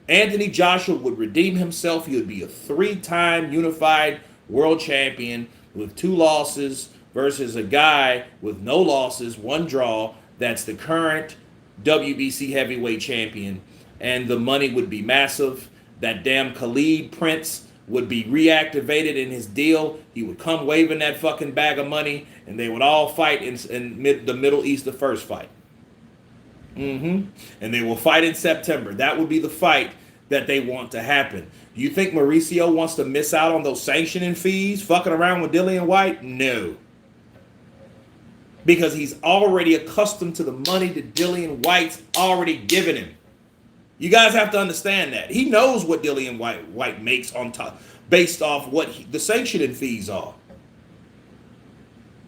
Anthony Joshua would redeem himself. He would be a 3-time unified world champion with 2 losses versus a guy with no losses, 1 draw, that's the current WBC heavyweight champion. And the money would be massive. That damn Khalid Prince would be reactivated in his deal. He would come waving that fucking bag of money, and they would all fight in the Middle East the first fight. And they will fight in September. That would be the fight that they want to happen. Do you think Mauricio wants to miss out on those sanctioning fees, fucking around with Dillian Whyte? No. Because he's already accustomed to the money that Dillian Whyte's already given him. You guys have to understand that. He knows what Dillian Whyte makes on top, based off what the sanctioning fees are.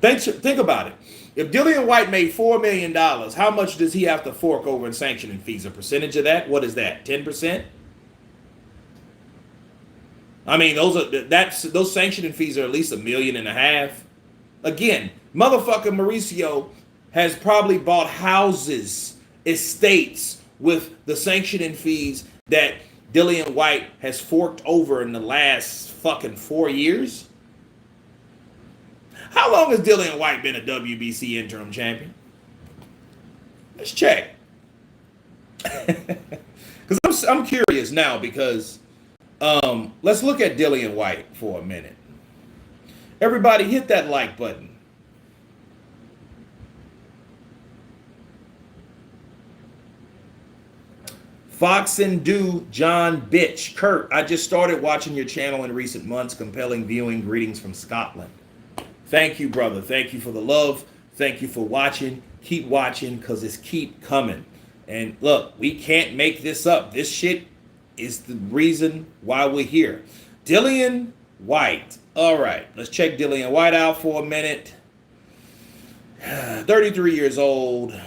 Think about it. If Dillian Whyte made $4 million, how much does he have to fork over in sanctioning fees? A percentage of that? What is that? 10%? I mean, those sanctioning fees are at least $1.5 million. Again, motherfucker Mauricio has probably bought houses, estates, with the sanctioning fees that Dillian Whyte has forked over in the last fucking 4 years. How long has Dillian Whyte been a WBC interim champion? Let's check. Because I'm curious now, because let's look at Dillian Whyte for a minute. Everybody hit that like button. Fox and Do, John Bitch. Kurt, I just started watching your channel in recent months. Compelling viewing. Greetings from Scotland. Thank you, brother. Thank you for the love. Thank you for watching. Keep watching, because it's keep coming. And look, we can't make this up. This shit is the reason why we're here. Dillian Whyte. All right, let's check Dillian Whyte out for a minute. 33 years old.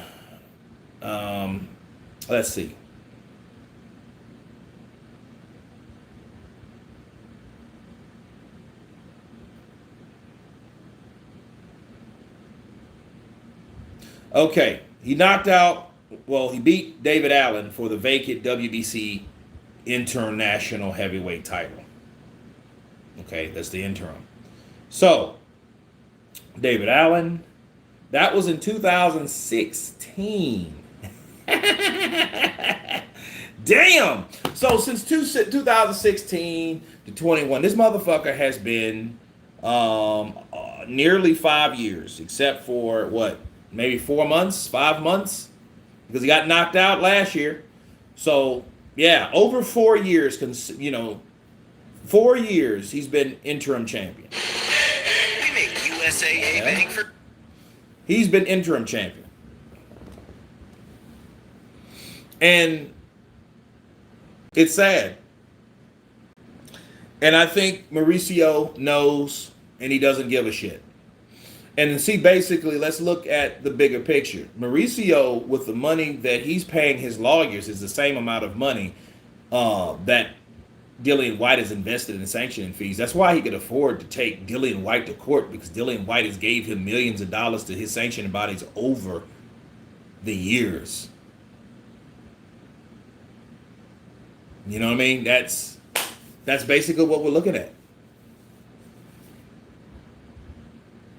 Let's see. Okay, he knocked out. Well, he beat David Allen for the vacant WBC international heavyweight title. Okay, that's the interim. So, David Allen, that was in 2016. Damn. So since 2016 to 21, this motherfucker has been nearly 5 years, except for what, maybe 4 months, 5 months, because he got knocked out last year. So yeah, over 4 years, 4 years he's been interim champion. We make USAA betting for. He's been interim champion. And it's sad. And I think Mauricio knows, and he doesn't give a shit. And see, basically, let's look at the bigger picture. Mauricio, with the money that he's paying his lawyers, is the same amount of money that Dillian Whyte has invested in sanctioning fees. That's why he could afford to take Dillian Whyte to court, because Dillian Whyte has gave him millions of dollars to his sanctioning bodies over the years. You know what I mean? That's basically what we're looking at.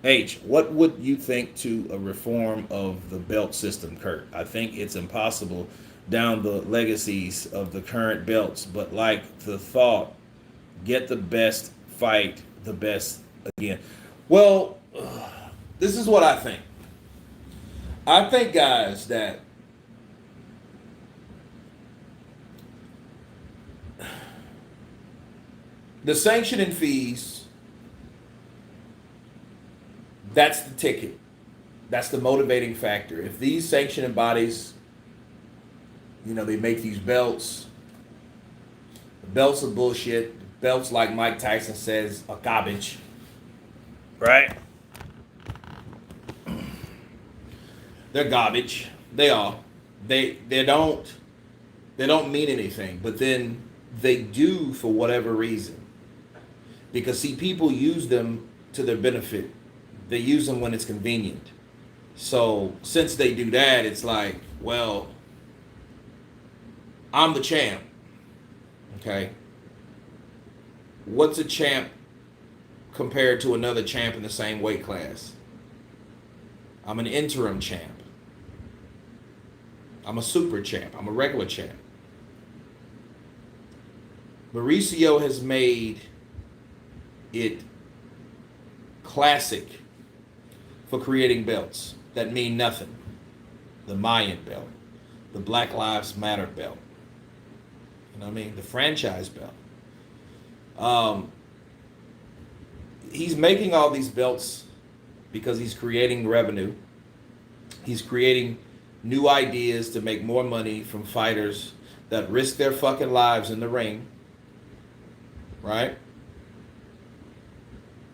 H, what would you think to a reform of the belt system, Kurt? I think it's impossible down the legacies of the current belts, but like the thought, get the best, fight the best again. Well, this is what I think. I think, guys, that the sanctioning fees, that's the ticket. That's the motivating factor. If these sanctioning bodies, they make these belts, the belts are bullshit. The belts, like Mike Tyson says, are garbage. Right? They're garbage. They are. They don't mean anything, but then they do for whatever reason. Because, see, people use them to their benefit. They use them when it's convenient. So since they do that, it's like, well, I'm the champ. Okay? What's a champ compared to another champ in the same weight class? I'm an interim champ. I'm a super champ. I'm a regular champ. Mauricio has made it classic for creating belts that mean nothing. The Mayan belt, the Black Lives Matter belt, the franchise belt. He's making all these belts because he's creating revenue. He's creating new ideas to make more money from fighters that risk their fucking lives in the ring, right?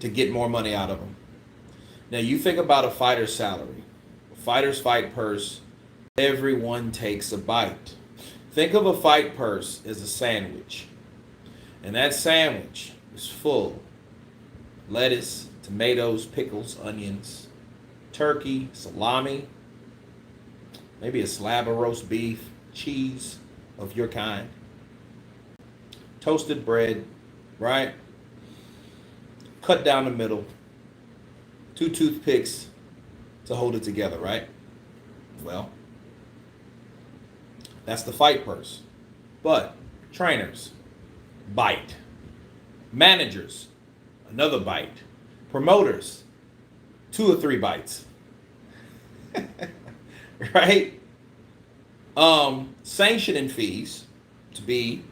To get more money out of them. Now, you think about a fighter's salary. A fighter's fight purse, everyone takes a bite. Think of a fight purse as a sandwich. And that sandwich is full. Lettuce, tomatoes, pickles, onions, turkey, salami, maybe a slab of roast beef, cheese of your kind, toasted bread, right? Cut down the middle, 2 toothpicks to hold it together, right? Well, that's the fight purse. But trainers, bite. Managers, another bite. Promoters, 2 or 3 bites. Right? Sanctioning fees to be,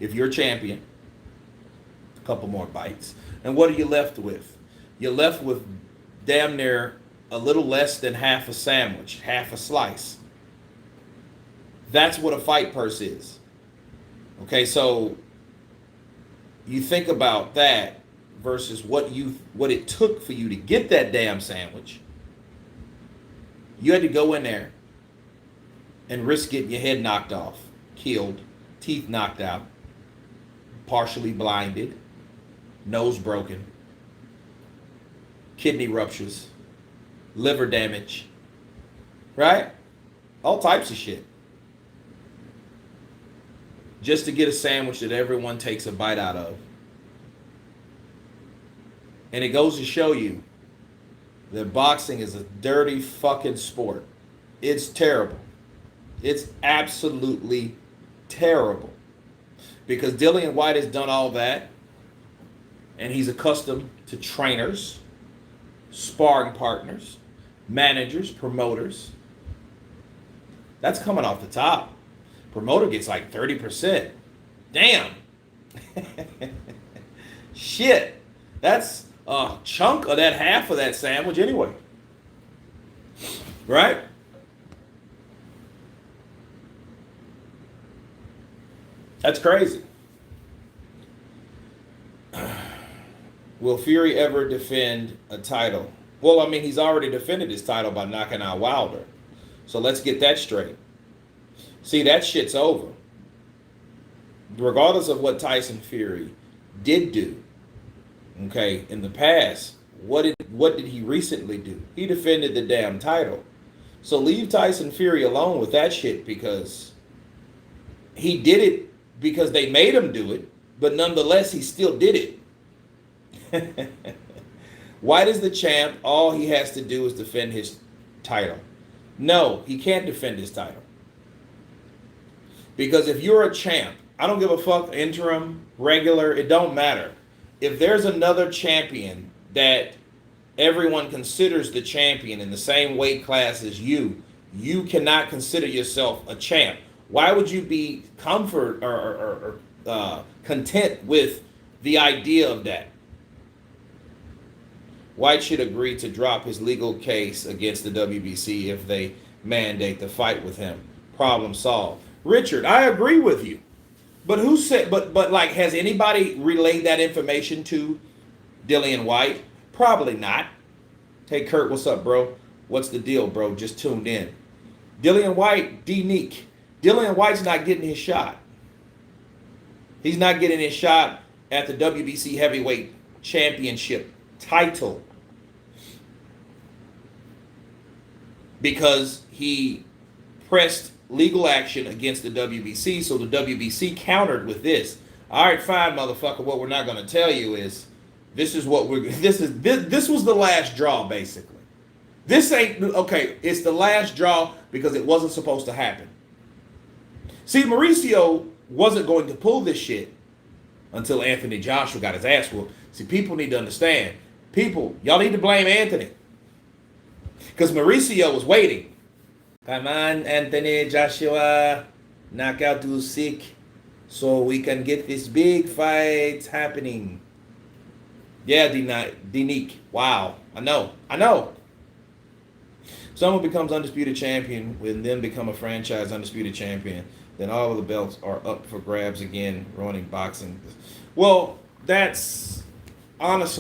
if you're champion, a couple more bites. And what are you left with? You're left with damn near a little less than half a sandwich, half a slice. That's what a fight purse is. Okay, so you think about that versus what it took for you to get that damn sandwich. You had to go in there and risk getting your head knocked off, killed, teeth knocked out, partially blinded, nose broken, kidney ruptures, liver damage, right? All types of shit. Just to get a sandwich that everyone takes a bite out of. And it goes to show you that boxing is a dirty fucking sport. It's terrible. It's absolutely terrible. Because Dillian Whyte has done all that, and he's accustomed to trainers, sparring partners, managers, promoters. That's coming off the top. Promoter gets like 30%. Damn. Shit. That's a chunk of that half of that sandwich anyway. Right? That's crazy. Will Fury ever defend a title? Well, I mean, he's already defended his title by knocking out Wilder. So let's get that straight. See, that shit's over. Regardless of what Tyson Fury did do, okay, in the past, what did he recently do? He defended the damn title. So leave Tyson Fury alone with that shit, because he did it because they made him do it, but nonetheless, he still did it. Whyte is the champ. All he has to do is defend his title. No, he can't defend his title. Because if you're a champ, I don't give a fuck, interim, regular, it don't matter. If there's another champion that everyone considers the champion in the same weight class as you cannot consider yourself a champ. Why would you be content with the idea of that? Whyte should agree to drop his legal case against the WBC if they mandate the fight with him. Problem solved. Richard, I agree with you. But who said, but like, has anybody relayed that information to Dillian Whyte? Probably not. Hey, Kurt, what's up, bro? What's the deal, bro? Just tuned in. Dillian Whyte, D-Neek. Dillian Whyte's not getting his shot. He's not getting his shot at the WBC Heavyweight Championship title because he pressed legal action against the WBC, so the WBC countered with this. All right, fine, motherfucker. What we're not going to tell you is this was the last draw, basically. This ain't okay. It's the last draw because it wasn't supposed to happen. See, Mauricio wasn't going to pull this shit until Anthony Joshua got his ass whooped. See, people need to understand. People, y'all need to blame Anthony because Mauricio was waiting. Come on, Anthony Joshua, knock out Usyk so we can get this big fight happening. Yeah, D-Neek. Wow, I know. Someone becomes undisputed champion, will then become a franchise undisputed champion. Then all of the belts are up for grabs again, ruining boxing. Well, that's a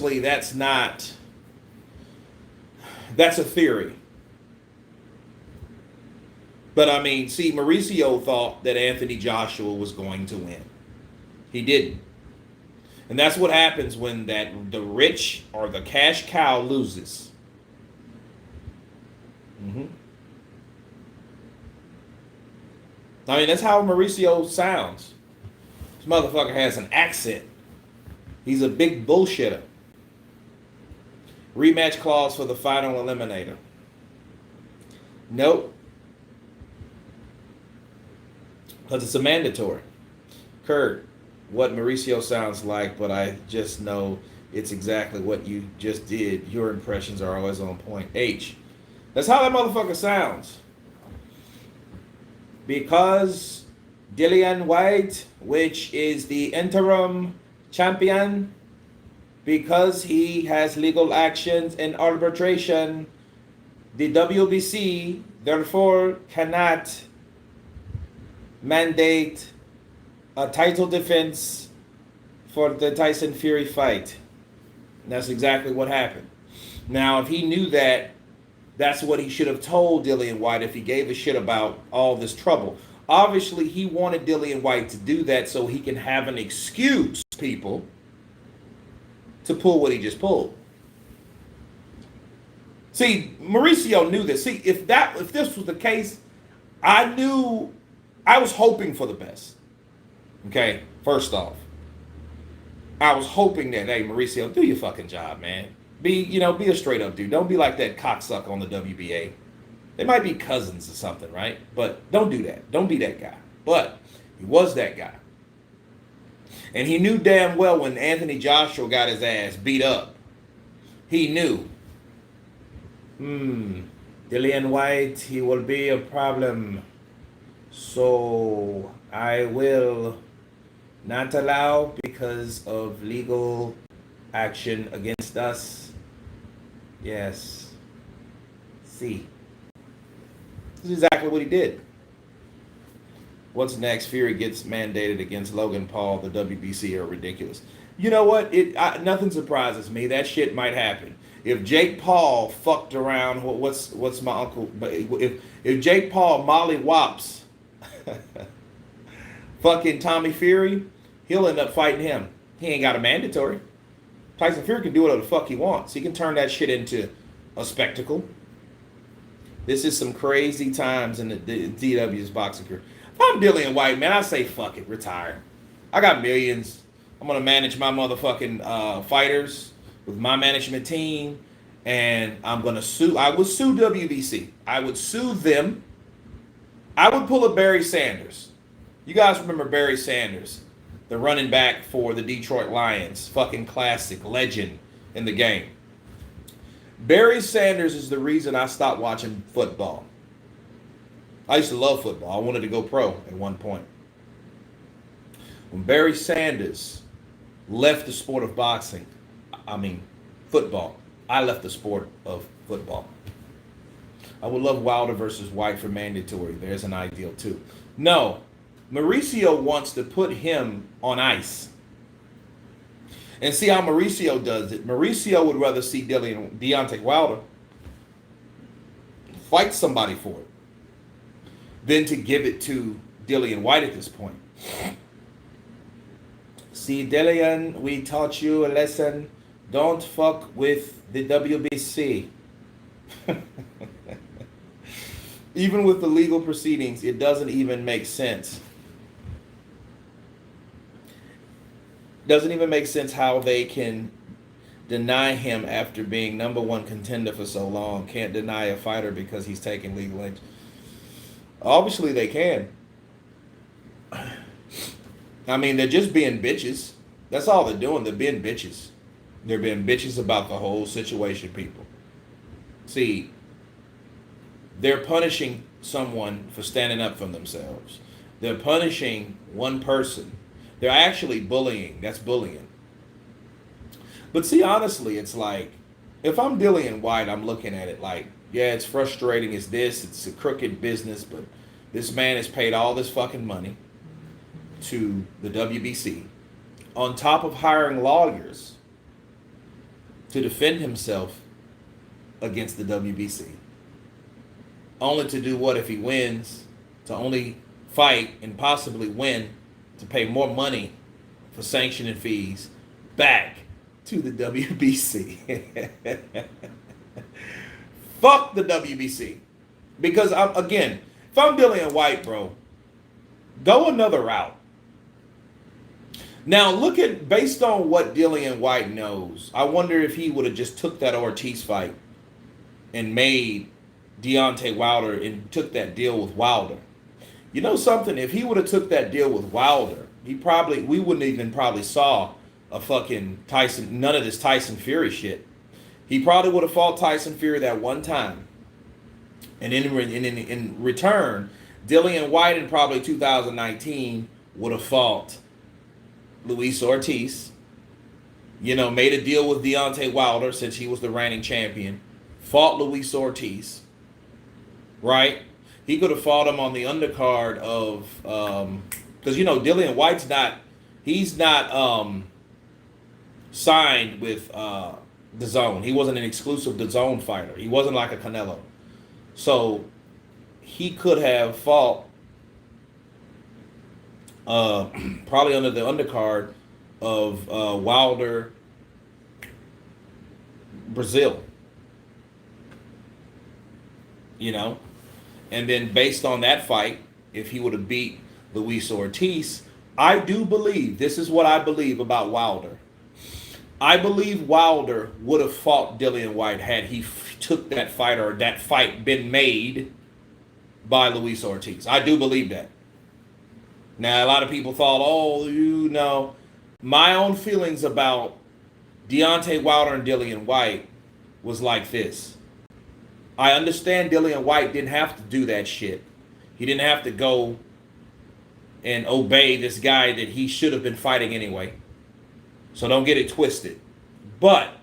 theory. But I mean, see, Mauricio thought that Anthony Joshua was going to win. He didn't. And that's what happens when the rich or the cash cow loses. I mean, that's how Mauricio sounds. This motherfucker has an accent. He's a big bullshitter. Rematch clause for the final eliminator. Nope. Because it's a mandatory. Kurt, what Mauricio sounds like, but I just know it's exactly what you just did. Your impressions are always on point. H. That's how that motherfucker sounds. Because Dillian Whyte, which is the interim champion, because he has legal actions in arbitration, the WBC therefore cannot mandate a title defense for the Tyson Fury fight. And that's exactly what happened. Now, if he knew that, that's what he should have told Dillian Whyte if he gave a shit about all this trouble. Obviously, he wanted Dillian Whyte to do that so he can have an excuse, people, to pull what he just pulled. See, Mauricio knew this. See, if this was the case, I was hoping for the best. Okay, first off, I was hoping that, hey, Mauricio, do your fucking job, man. Be a straight up dude. Don't be like that cocksucker on the WBA. They might be cousins or something, right? But don't do that. Don't be that guy. But he was that guy. And he knew damn well when Anthony Joshua got his ass beat up. He knew. Dillian Whyte, he will be a problem. So I will not allow because of legal action against us. Yes. See. This is exactly what he did. What's next? Fury gets mandated against Logan Paul. The WBC are ridiculous. You know what? Nothing surprises me. That shit might happen. If Jake Paul fucked around, what's my uncle? But if Jake Paul Molly Wops fucking Tommy Fury, he'll end up fighting him. He ain't got a mandatory. Tyson Fury can do whatever the fuck he wants. He can turn that shit into a spectacle. This is some crazy times in the DW's boxing career. If I'm Dillian Whyte, man, I say fuck it, retire. I got millions. I'm gonna manage my motherfucking fighters with my management team, and I'm gonna sue. I would sue WBC. I would sue them. I would pull a Barry Sanders. You guys remember Barry Sanders, the running back for the Detroit Lions, fucking classic, legend in the game. Barry Sanders is the reason I stopped watching football. I used to love football. I wanted to go pro at one point. When Barry Sanders left the sport of football, I left the sport of football. I would love Wilder versus Whyte for mandatory. There's an ideal too. No, Mauricio wants to put him on ice. And see how Mauricio does it. Mauricio would rather see Deontay Wilder fight somebody for it than to give it to Dillian Whyte at this point. See, Dillian, we taught you a lesson. Don't fuck with the WBC. Even with the legal proceedings, it doesn't even make sense. Doesn't even make sense how they can deny him after being number one contender for so long. Can't deny a fighter because he's taking legal action. Obviously they can. I mean, they're just being bitches. That's all they're doing. They're being bitches. They're being bitches about the whole situation, people. See, they're punishing someone for standing up for themselves. They're punishing one person. They're actually bullying. That's bullying. But see, honestly, it's like, if I'm Dillian Whyte, I'm looking at it like, yeah, it's frustrating. It's a crooked business, but this man has paid all this fucking money to the WBC on top of hiring lawyers to defend himself against the WBC. Only to do what if he wins? To only fight and possibly win to pay more money for sanctioning fees back to the WBC. Fuck the WBC. Because, if I'm Dillian Whyte, bro, go another route. Now, based on what Dillian Whyte knows, I wonder if he would have just took that Ortiz fight and made Deontay Wilder and took that deal with Wilder. You know something? If he would have took that deal with Wilder, we wouldn't even probably saw a fucking Tyson, none of this Tyson Fury shit. He probably would have fought Tyson Fury that one time. And in return, Dillian Whyte in probably 2019 would have fought Luis Ortiz. Made a deal with Deontay Wilder since he was the reigning champion. Fought Luis Ortiz. Right? He could have fought him on the undercard of, because Dillian Whyte's not signed with DAZN. He wasn't an exclusive DAZN fighter. He wasn't like a Canelo. So he could have fought probably under the undercard of Wilder Brazil. you know. And then based on that fight, if he would have beat Luis Ortiz, I do believe, this is what I believe about Wilder. I believe Wilder would have fought Dillian Whyte had he took that fight or that fight been made by Luis Ortiz. I do believe that. Now, a lot of people thought, oh, you know, my own feelings about Deontay Wilder and Dillian Whyte was like this. I understand Dillian Whyte didn't have to do that shit. He didn't have to go and obey this guy that he should have been fighting anyway. So don't get it twisted. But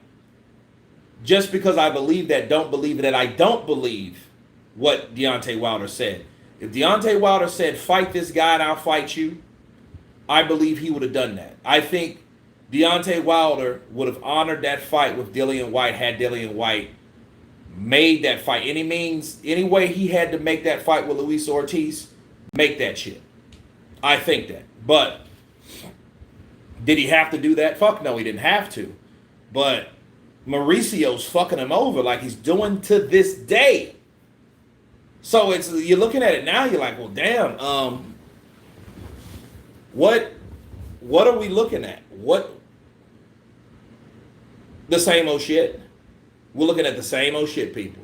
just because I believe that, don't believe that I don't believe what Deontay Wilder said. If Deontay Wilder said, fight this guy and I'll fight you, I believe he would have done that. I think Deontay Wilder would have honored that fight with Dillian Whyte had Dillian Whyte made that fight. Any way he had to make that fight with Luis Ortiz, make that shit. I think that. But did he have to do that? Fuck no, he didn't have to. But Mauricio's fucking him over like he's doing to this day. So it's, you're looking at it now, you're like, well, damn, what are we looking at? What? The same old shit. We're looking at the same old shit, people.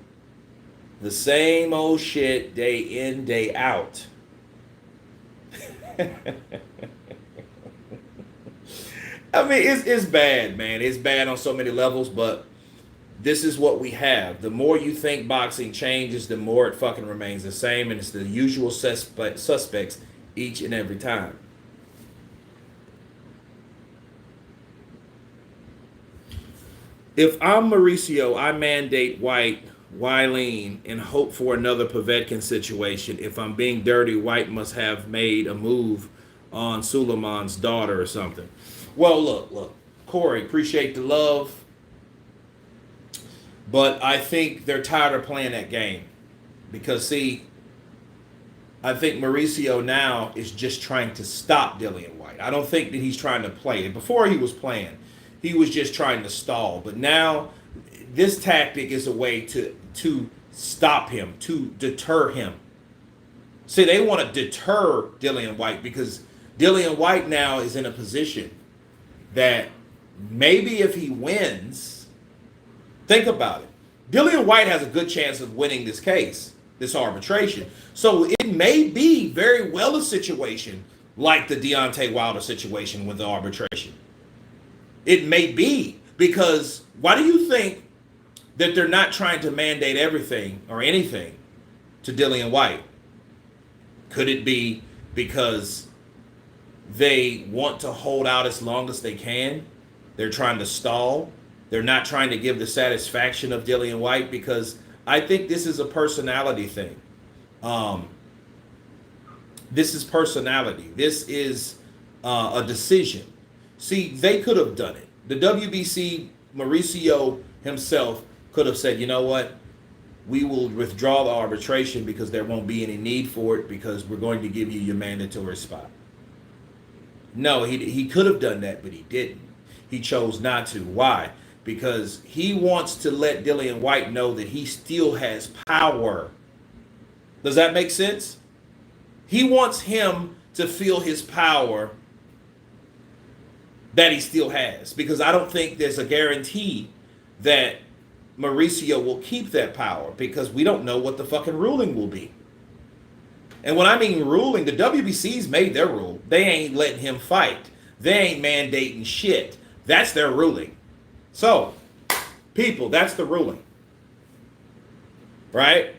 The same old shit day in, day out. I mean, it's bad, man. It's bad on so many levels, but this is what we have. The more you think boxing changes, the more it fucking remains the same, and it's the usual suspects each and every time. If I'm Mauricio, I mandate Whyte, Wylene, and hope for another Povetkin situation. If I'm being dirty, Whyte must have made a move on Suleiman's daughter or something. Well, look, Corey, appreciate the love, but I think they're tired of playing that game. Because, see, I think Mauricio now is just trying to stop Dillian Whyte. I don't think that he's trying to play it. Before he was playing, he was just trying to stall. But now, this tactic is a way to stop him, to deter him. See, they want to deter Dillian Whyte because Dillian Whyte now is in a position that maybe if he wins, think about it. Dillian Whyte has a good chance of winning this case, this arbitration. So it may be very well a situation like the Deontay Wilder situation with the arbitration. It may be, because why do you think that they're not trying to mandate everything or anything to Dillian Whyte? Could it be because they want to hold out as long as they can? They're trying to stall. They're not trying to give the satisfaction of Dillian Whyte, because I think this is a personality thing. This is personality. This is a decision. See, they could have done it. The WBC, Mauricio himself could have said, you know what? We will withdraw the arbitration because there won't be any need for it, because we're going to give you your mandatory spot. No, he could have done that, but he didn't. He chose not to. Why? Because he wants to let Dillian Whyte know that he still has power. Does that make sense? He wants him to feel his power that he still has, because I don't think there's a guarantee that Mauricio will keep that power, because we don't know what the fucking ruling will be. And when I mean ruling, the WBC's made their rule. They ain't letting him fight. They ain't mandating shit. That's their ruling. So, people, that's the ruling. Right?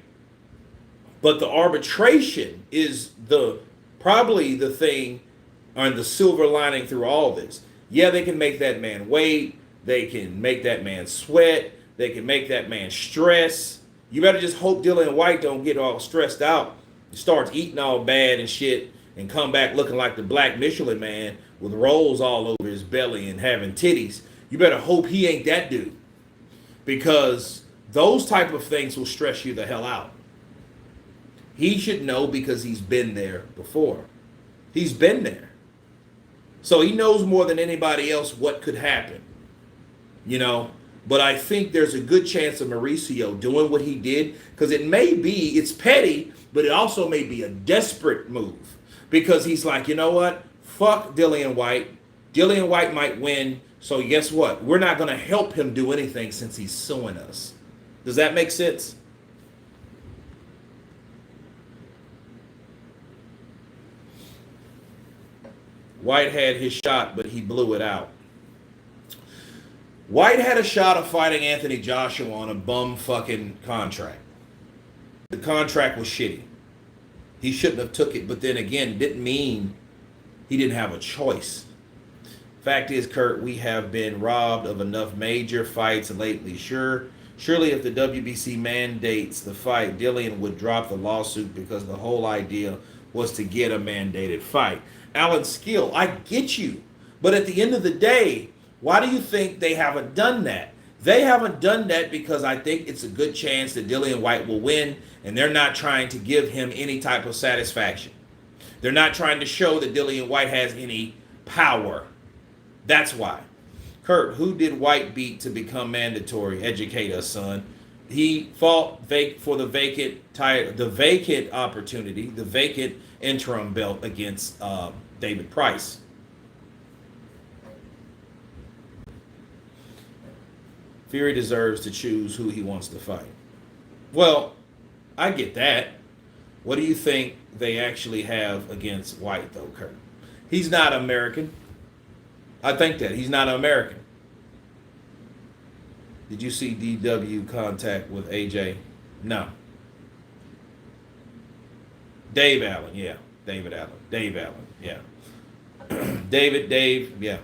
But the arbitration is probably the thing, or the silver lining through all this. Yeah, they can make that man wait. They can make that man sweat. They can make that man stress. You better just hope Dillian Whyte don't get all stressed out, starts eating all bad and shit, and come back looking like the Black Michelin Man with rolls all over his belly and having titties. You better hope he ain't that dude, because those type of things will stress you the hell out. He should know, because he's been there before. He's been there. So he knows more than anybody else what could happen. You know, But I think there's a good chance of Mauricio doing what he did, because it's petty, but it also may be a desperate move, because he's like, you know what? Fuck Dillian Whyte. Dillian Whyte might win. So guess what? We're not going to help him do anything since he's suing us. Does that make sense? Whyte had his shot, but he blew it out. Whyte had a shot of fighting Anthony Joshua on a bum fucking contract. The contract was shitty. He shouldn't have took it, but then again, didn't mean he didn't have a choice. Fact is, Kurt, we have been robbed of enough major fights lately. Surely if the WBC mandates the fight, Dillian would drop the lawsuit, because the whole idea was to get a mandated fight. Alan Skill, I get you. But at the end of the day, why do you think they haven't done that? They haven't done that because I think it's a good chance that Dillian Whyte will win, and they're not trying to give him any type of satisfaction. They're not trying to show that Dillian Whyte has any power. That's why. Kurt, who did Whyte beat to become mandatory? Educate us, son. He fought for the vacant opportunity, the vacant interim belt against David Price. Fury deserves to choose who he wants to fight. Well, I get that. What do you think they actually have against Whyte, though, Kurt? He's not American. I think that. He's not American. Did you see DW contact with AJ? No. Dave Allen, yeah. Dave Allen, yeah. Dave, yeah.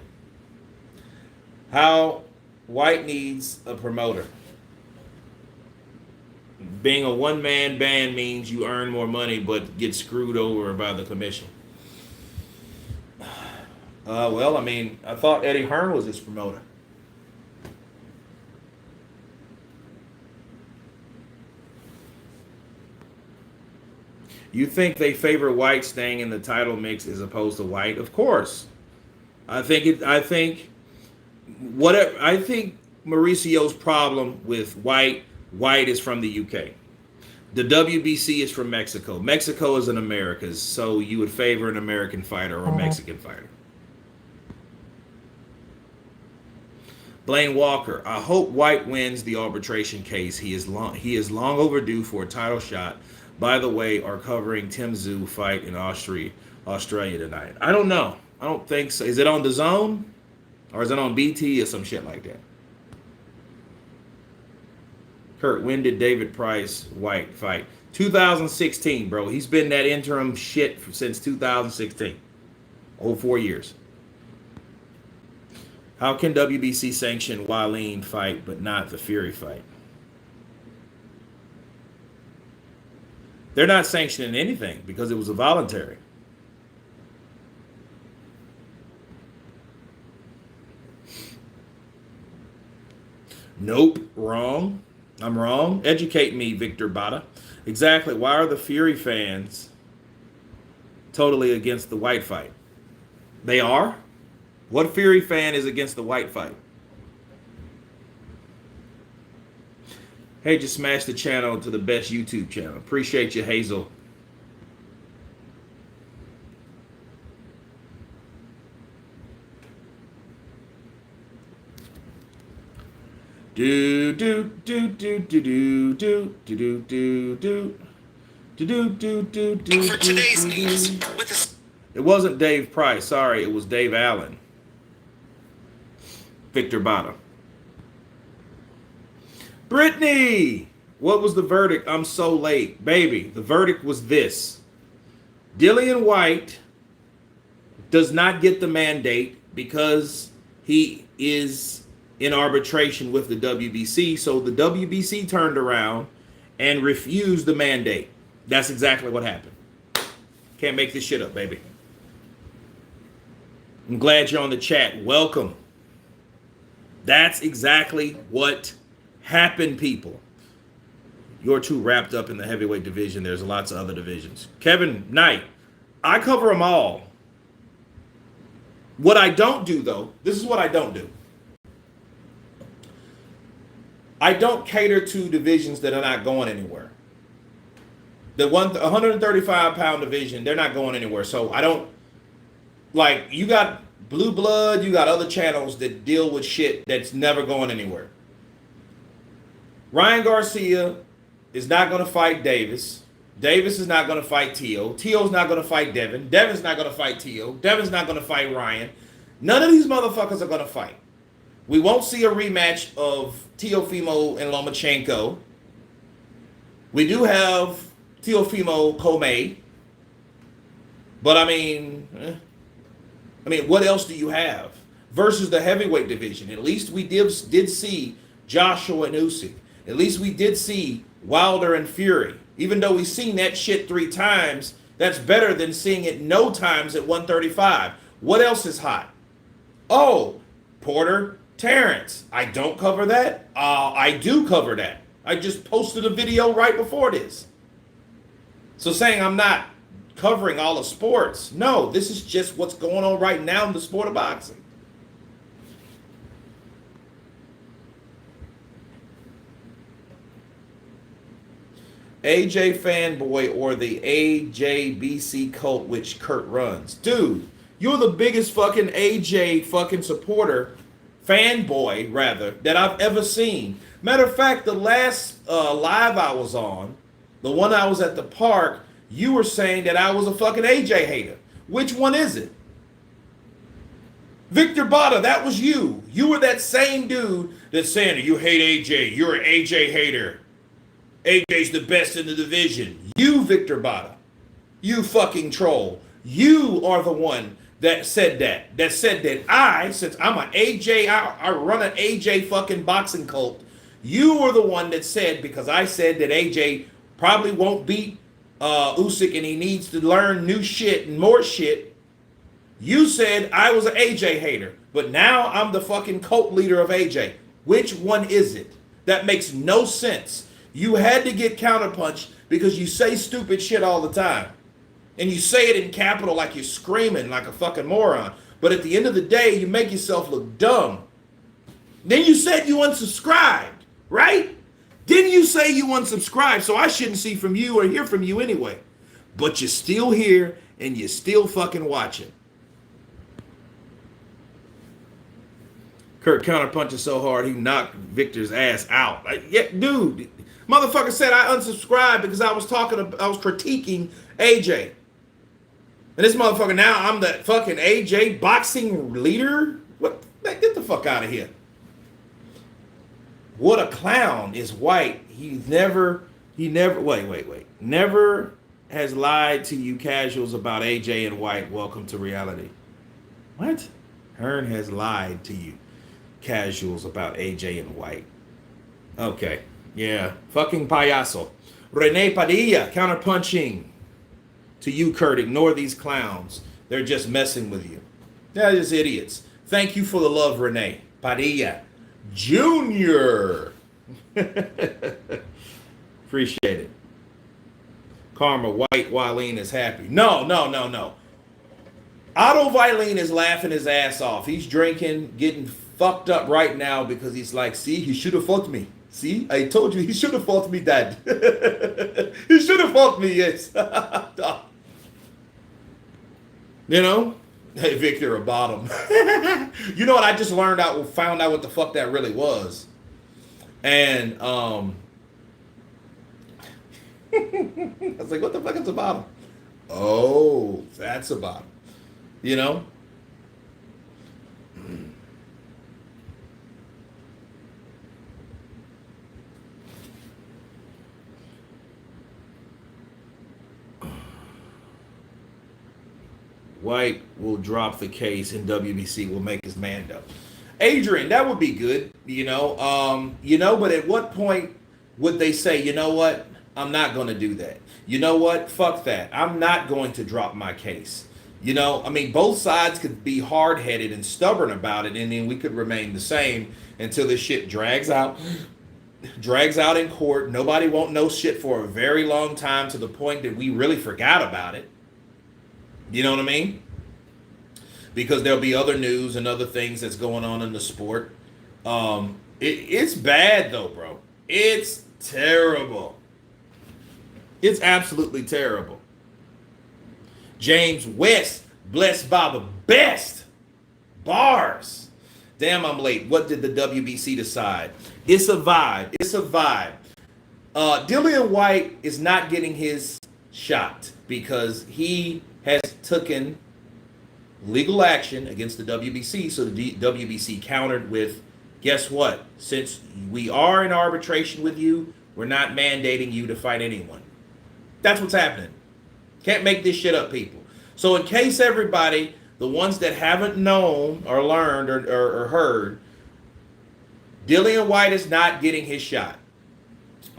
How Whyte needs a promoter. Being a one-man band means you earn more money but get screwed over by the commission. Well, I mean, I thought Eddie Hearn was his promoter. You think they favor Whyte staying in the title mix as opposed to Whyte? Of course. I think Mauricio's problem with Whyte is from the UK. The WBC is from Mexico. Mexico is an America's, so you would favor an American fighter or a Mexican fighter. Blaine Walker, I hope Whyte wins the arbitration case. He is long overdue for a title shot. By the way, are covering Tim Tszyu fight in Australia tonight. I don't know. I don't think so. Is it on DAZN? Or is it on BT or some shit like that? Kurt, when did David Price Whyte fight? 2016, bro. He's been that interim shit since 2016. Over 4 years. How can WBC sanction Wallin fight but not the Fury fight? They're not sanctioning anything because it was a voluntary. Nope, wrong. I'm wrong. Educate me, Victor Bada. Exactly. Why are the Fury fans totally against the Whyte fight? They are? What Fury fan is against the Whyte fight? Hey, just smash the channel to the best YouTube channel. Appreciate you, Hazel. Do do do do do do do do do do do do do do. For today's news, with the It wasn't Dave Price. Sorry, it was Dave Allen. Victor Bada. Brittany, what was the verdict? I'm so late. Baby, the verdict was this. Dillian Whyte does not get the mandate because he is in arbitration with the WBC. So the WBC turned around and refused the mandate. That's exactly what happened. Can't make this shit up, baby. I'm glad you're on the chat. Welcome. That's exactly what happened, people. You're too wrapped up in the heavyweight division. There's lots of other divisions. Kevin Knight, I cover them all. What I don't do, though, this is what I don't do. I don't cater to divisions that are not going anywhere. The 135-pound division, they're not going anywhere. So I don't, like, you got Blue Blood, you got other channels that deal with shit that's never going anywhere. Ryan Garcia is not going to fight Davis. Davis is not going to fight Tio. Tio's not going to fight Devin. Devin's not going to fight Tio. Devin's not going to fight Ryan. None of these motherfuckers are going to fight. We won't see a rematch of Teofimo and Lomachenko. We do have Teofimo Komei. But I mean, what else do you have? Versus the heavyweight division. At least we did see Joshua and Usyk. At least we did see Wilder and Fury. Even though we've seen that shit 3 times, that's better than seeing it no times at 135. What else is hot? Oh, Porter, Terrence. I don't cover that. I do cover that. I just posted a video right before this. So saying I'm not covering all the sports. No, this is just what's going on right now in the sport of boxing. AJ fanboy or the AJBC cult which Kurt runs. Dude, you're the biggest fucking AJ fucking supporter, fanboy rather, that I've ever seen. Matter of fact, the last live I was on, the one I was at the park, you were saying that I was a fucking AJ hater. Which one is it? Victor Botta, that was you. You were that same dude that's saying you hate AJ. You're an AJ hater. AJ's the best in the division. You, Victor Botta, you fucking troll. You are the one that said that. That said that I, since I'm an AJ, I run an AJ fucking boxing cult. You were the one that said, because I said that AJ probably won't beat Usyk and he needs to learn new shit and more shit. You said I was an AJ hater, but now I'm the fucking cult leader of AJ. Which one is it? That makes no sense. You had to get counterpunched because you say stupid shit all the time. And you say it in capital like you're screaming like a fucking moron. But at the end of the day, you make yourself look dumb. Then you said you unsubscribed, right? Didn't you say you unsubscribed? So I shouldn't see from you or hear from you anyway. But you're still here and you're still fucking watching. Kurt counterpunches so hard he knocked Victor's ass out. Like, yeah, dude. Motherfucker said I unsubscribed because I was critiquing AJ. And this motherfucker, now I'm the fucking AJ boxing leader? What? Man, get the fuck out of here. What a clown is Whyte. Never has lied to you casuals about AJ and Whyte. Welcome to reality. What? Hearn has lied to you casuals about AJ and Whyte. Okay. Yeah, fucking payaso. Rene Padilla counterpunching to you, Kurt. Ignore these clowns. They're just messing with you. They're just idiots. Thank you for the love, Rene Padilla Jr. Appreciate it. Karma, Whyte, Wileen is happy. No. Otto Wileen is laughing his ass off. He's drinking, getting fucked up right now because he's like, see, he should have fought me. See, I told you he should have fought me, Dad. He should have fought me, yes. You know? Hey, Victor, a bottom. You know what? I just found out what the fuck that really was. And I was like, what the fuck is a bottom? Oh, that's a bottom. You know? Whyte will drop the case and WBC will make his man up. Adrian, that would be good, but at what point would they say, you know what? I'm not going to do that. You know what? Fuck that. I'm not going to drop my case. Both sides could be hard-headed and stubborn about it, and then we could remain the same until this shit drags out in court. Nobody won't know shit for a very long time to the point that we really forgot about it. You know what I mean? Because there'll be other news and other things that's going on in the sport. It's bad though, bro. It's terrible. It's absolutely terrible. James West, blessed by the best. Bars. Damn, I'm late. What did the WBC decide? It's a vibe. It's a vibe. Dillian Whyte is not getting his shot because he has taken legal action against the WBC. So the WBC countered with, guess what? Since we are in arbitration with you, we're not mandating you to fight anyone. That's what's happening. Can't make this shit up, people. So in case everybody, the ones that haven't known or learned or heard, Dillian Whyte is not getting his shot.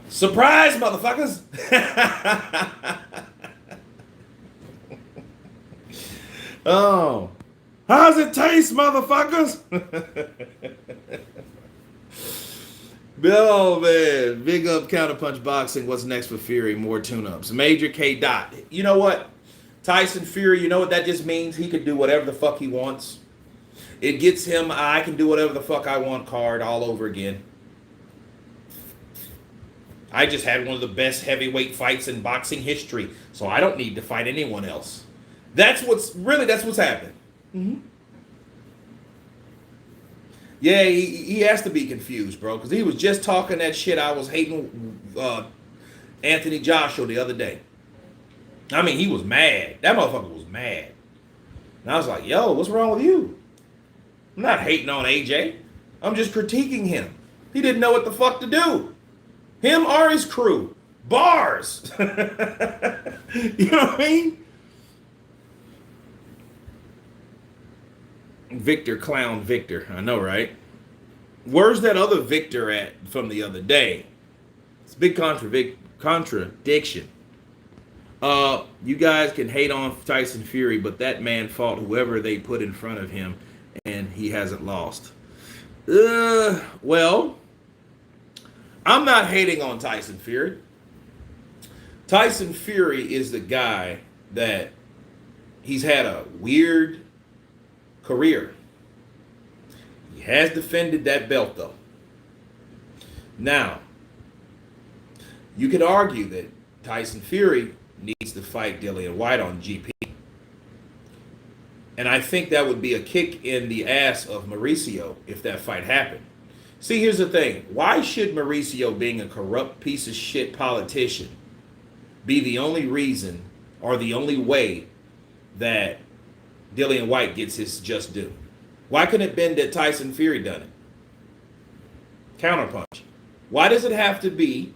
Surprise, motherfuckers! Oh, how's it taste, motherfuckers? Oh man, big up Counterpunch Boxing. What's next for Fury? More tune-ups. Major K. Dot. You know what? Tyson Fury, you know what that just means? He could do whatever the fuck he wants. It gets him, I can do whatever the fuck I want card all over again. I just had one of the best heavyweight fights in boxing history, so I don't need to fight anyone else. That's what's happening. Mm-hmm. Yeah, he has to be confused, bro, because he was just talking that shit I was hating Anthony Joshua the other day. I mean, he was mad. That motherfucker was mad. And I was like, yo, what's wrong with you? I'm not hating on AJ. I'm just critiquing him. He didn't know what the fuck to do. Him or his crew. Bars. You know what I mean? Victor, clown Victor. I know, right? Where's that other Victor at from the other day? It's a big contradiction. You guys can hate on Tyson Fury, but that man fought whoever they put in front of him, and he hasn't lost. Well, I'm not hating on Tyson Fury. Tyson Fury is the guy that he's had a weird career. He has defended that belt, though. Now, you could argue that Tyson Fury needs to fight Dillian Whyte on GP. And I think that would be a kick in the ass of Mauricio if that fight happened. See, here's the thing. Why should Mauricio, being a corrupt piece of shit politician, be the only reason or the only way that Dillian Whyte gets his just due? Why couldn't it have been that Tyson Fury done it? Counterpunch. Why does it have to be?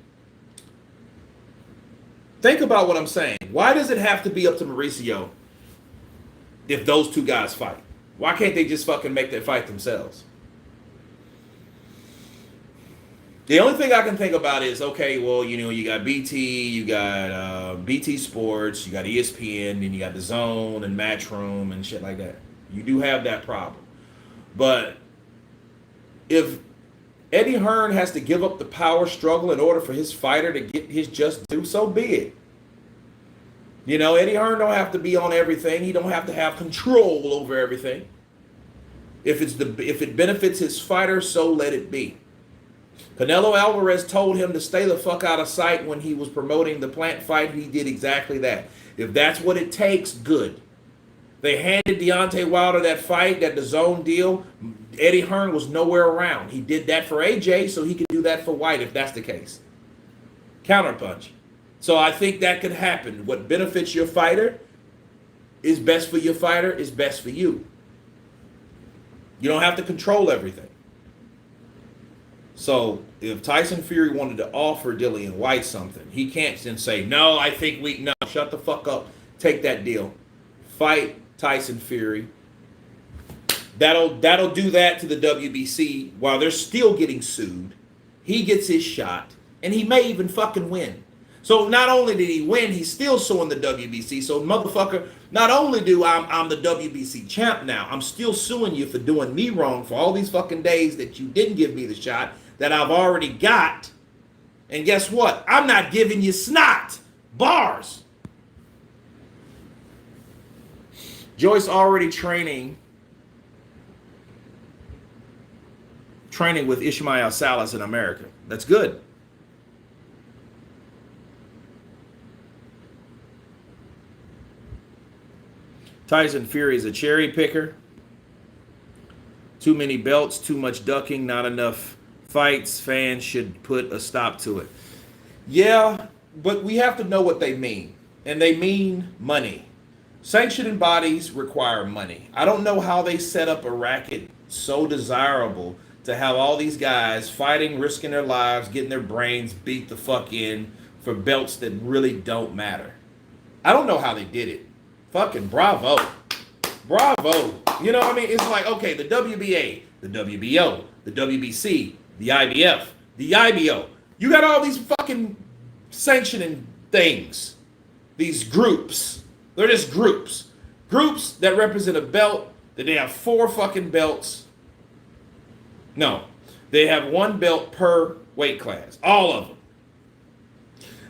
Think about what I'm saying. Why does it have to be up to Mauricio if those two guys fight? Why can't they just fucking make that fight themselves? The only thing I can think about is, okay, well, you know, you got BT, you got BT Sports, you got ESPN, and you got the Zone and Matchroom and shit like that. You do have that problem. But if Eddie Hearn has to give up the power struggle in order for his fighter to get his just due, so be it. You know, Eddie Hearn don't have to be on everything. He don't have to have control over everything. If it benefits his fighter, so let it be. Canelo Alvarez told him to stay the fuck out of sight when he was promoting the Plant fight. He did exactly that. If that's what it takes, good. They handed Deontay Wilder that fight, that DAZN deal. Eddie Hearn was nowhere around. He did that for AJ, so he could do that for Whyte if that's the case. Counterpunch. So I think that could happen. What benefits your fighter is best for your fighter is best for you. You don't have to control everything. So if Tyson Fury wanted to offer Dillian Whyte something, he can't then say, no, I think no, shut the fuck up. Take that deal. Fight Tyson Fury. That'll do that to the WBC while they're still getting sued. He gets his shot, and he may even fucking win. So not only did he win, he's still suing the WBC. So motherfucker, not only do I'm the WBC champ now, I'm still suing you for doing me wrong for all these fucking days that you didn't give me the shot that I've already got. And guess what? I'm not giving you snot. Bars. Joyce already training training with Ishmael Salas in America. That's good. Tyson Fury is a cherry picker. Too many belts, too much ducking, not enough fights. Fans should put a stop to it. Yeah, but we have to know what they mean. And they mean money. Sanctioning bodies require money. I don't know how they set up a racket so desirable to have all these guys fighting, risking their lives, getting their brains beat the fuck in for belts that really don't matter. I don't know how they did it. Fucking bravo. Bravo. You know what I mean? It's like, okay, the WBA, the WBO, the WBC, the IBF, the IBO. You got all these fucking sanctioning things. These groups. They're just groups. Groups that represent a belt, that they have 4 fucking belts. No. They have 1 belt per weight class. All of them.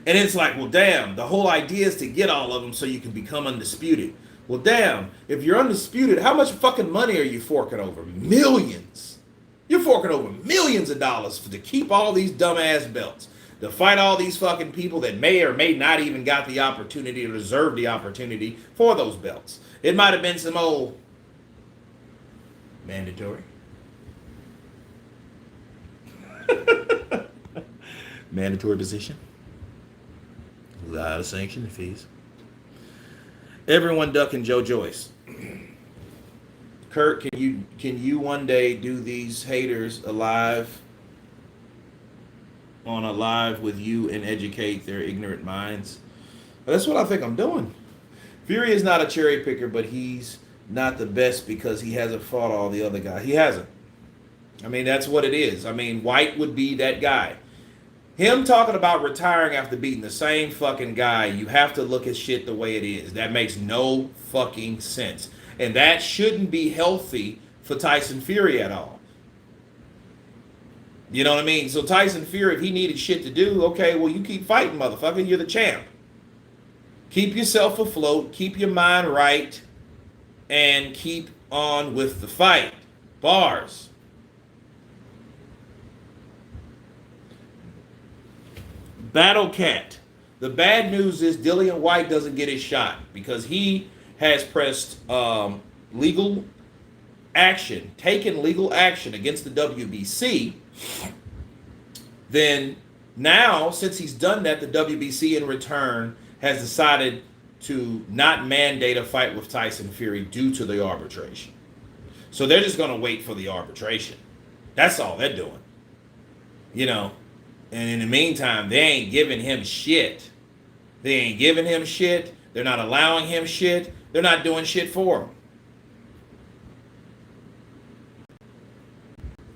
And it's like, well, damn, the whole idea is to get all of them so you can become undisputed. Well, damn, if you're undisputed, how much fucking money are you forking over? Millions. You're forking over millions of dollars to keep all these dumbass belts. To fight all these fucking people that may or may not even got the opportunity or deserve the opportunity for those belts. It might have been some old mandatory. Mandatory position. A lot of sanctioning fees. Everyone ducking Joe Joyce. Kurt, can you one day do these haters alive on a live with you and educate their ignorant minds? Well, that's what I think I'm doing. Fury is not a cherry picker, but he's not the best because he hasn't fought all the other guys. He hasn't. I mean, that's what it is. I mean, Whyte would be that guy. Him talking about retiring after beating the same fucking guy, you have to look at shit the way it is. That makes no fucking sense. And that shouldn't be healthy for Tyson Fury at all. You know what I mean? So Tyson Fury, if he needed shit to do, okay, well, you keep fighting, motherfucker. You're the champ. Keep yourself afloat. Keep your mind right. And keep on with the fight. Bars. Battle Cat. The bad news is Dillian Whyte doesn't get his shot because he has pressed legal action, taken legal action against the WBC. Then now, since he's done that, the WBC in return has decided to not mandate a fight with Tyson Fury due to the arbitration. So they're just going to wait for the arbitration. That's all they're doing. You know, and in the meantime, they ain't giving him shit. They ain't giving him shit. They're not allowing him shit. They're not doing shit for him.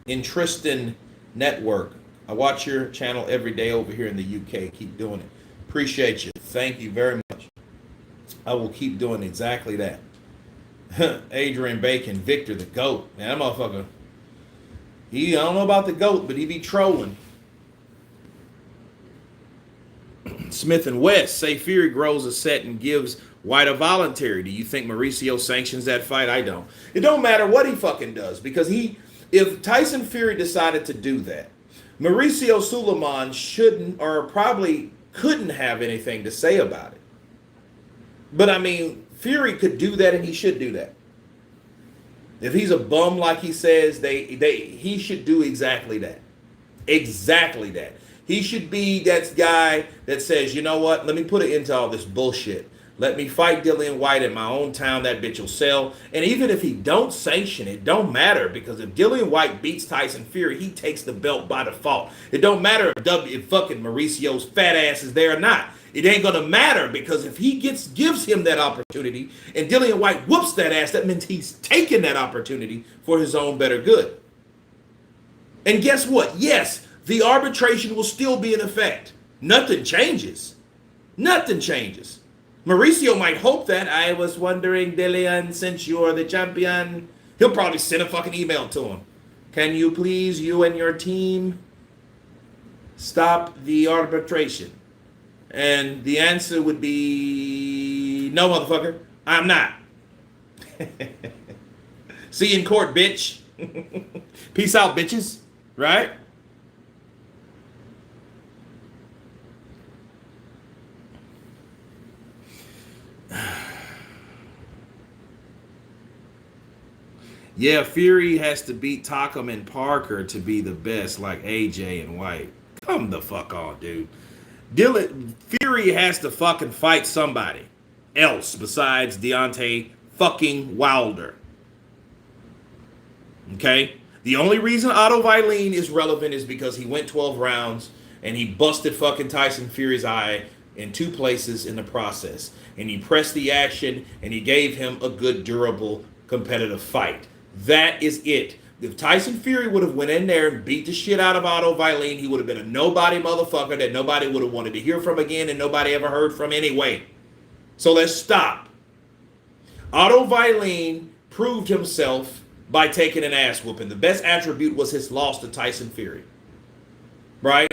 In Tristan Network. I watch your channel every day over here in the UK. Keep doing it. Appreciate you. Thank you very much. I will keep doing exactly that. Adrian Bacon, Victor the GOAT. Man, that motherfucker. I don't know about the GOAT, but he be trolling. Smith and West say Fury grows a set and gives Whyte a voluntary. Do you think Mauricio sanctions that fight? I don't. It don't matter what he fucking does because if Tyson Fury decided to do that, Mauricio Suleiman shouldn't or probably couldn't have anything to say about it. But I mean, Fury could do that and he should do that. If he's a bum like he says, he should do exactly that. Exactly that. He should be that guy that says, you know what, let me put an end to all this bullshit. Let me fight Dillian Whyte in my own town. That bitch will sell. And even if he don't sanction it, don't matter. Because if Dillian Whyte beats Tyson Fury, he takes the belt by default. It don't matter if fucking Mauricio's fat ass is there or not. It ain't going to matter because if he gives him that opportunity and Dillian Whyte whoops that ass, that means he's taking that opportunity for his own better good. And guess what? Yes, the arbitration will still be in effect. Nothing changes. Nothing changes. Mauricio might hope that. I was wondering, Dillian, since you're the champion, he'll probably send a fucking email to him. Can you please, you and your team, stop the arbitration? And the answer would be, no, motherfucker, I'm not. See you in court, bitch. Peace out, bitches. right? Yeah, Fury has to beat Takam and Parker to be the best, like AJ and Whyte. Come the fuck on, dude. Fury has to fucking fight somebody else besides Deontay fucking Wilder. Okay? The only reason Otto Vailene is relevant is because he went 12 rounds and he busted fucking Tyson Fury's eye in 2 places in the process. And he pressed the action and he gave him a good, durable, competitive fight. That is it. If Tyson Fury would have went in there and beat the shit out of Otto Vailene, he would have been a nobody motherfucker that nobody would have wanted to hear from again and nobody ever heard from anyway. So let's stop. Otto Vailene proved himself by taking an ass whooping. The best attribute was his loss to Tyson Fury. Right?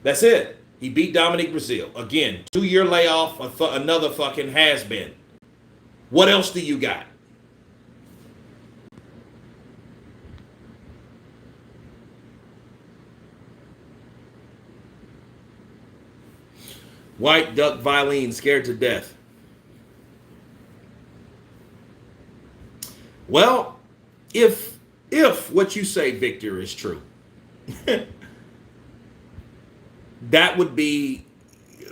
That's it. He beat Dominic Brazil. Again, 2-year layoff, another fucking has-been. What else do you got? Whyte ducked Vailene, scared to death. Well, if what you say, Victor, is true, that would be,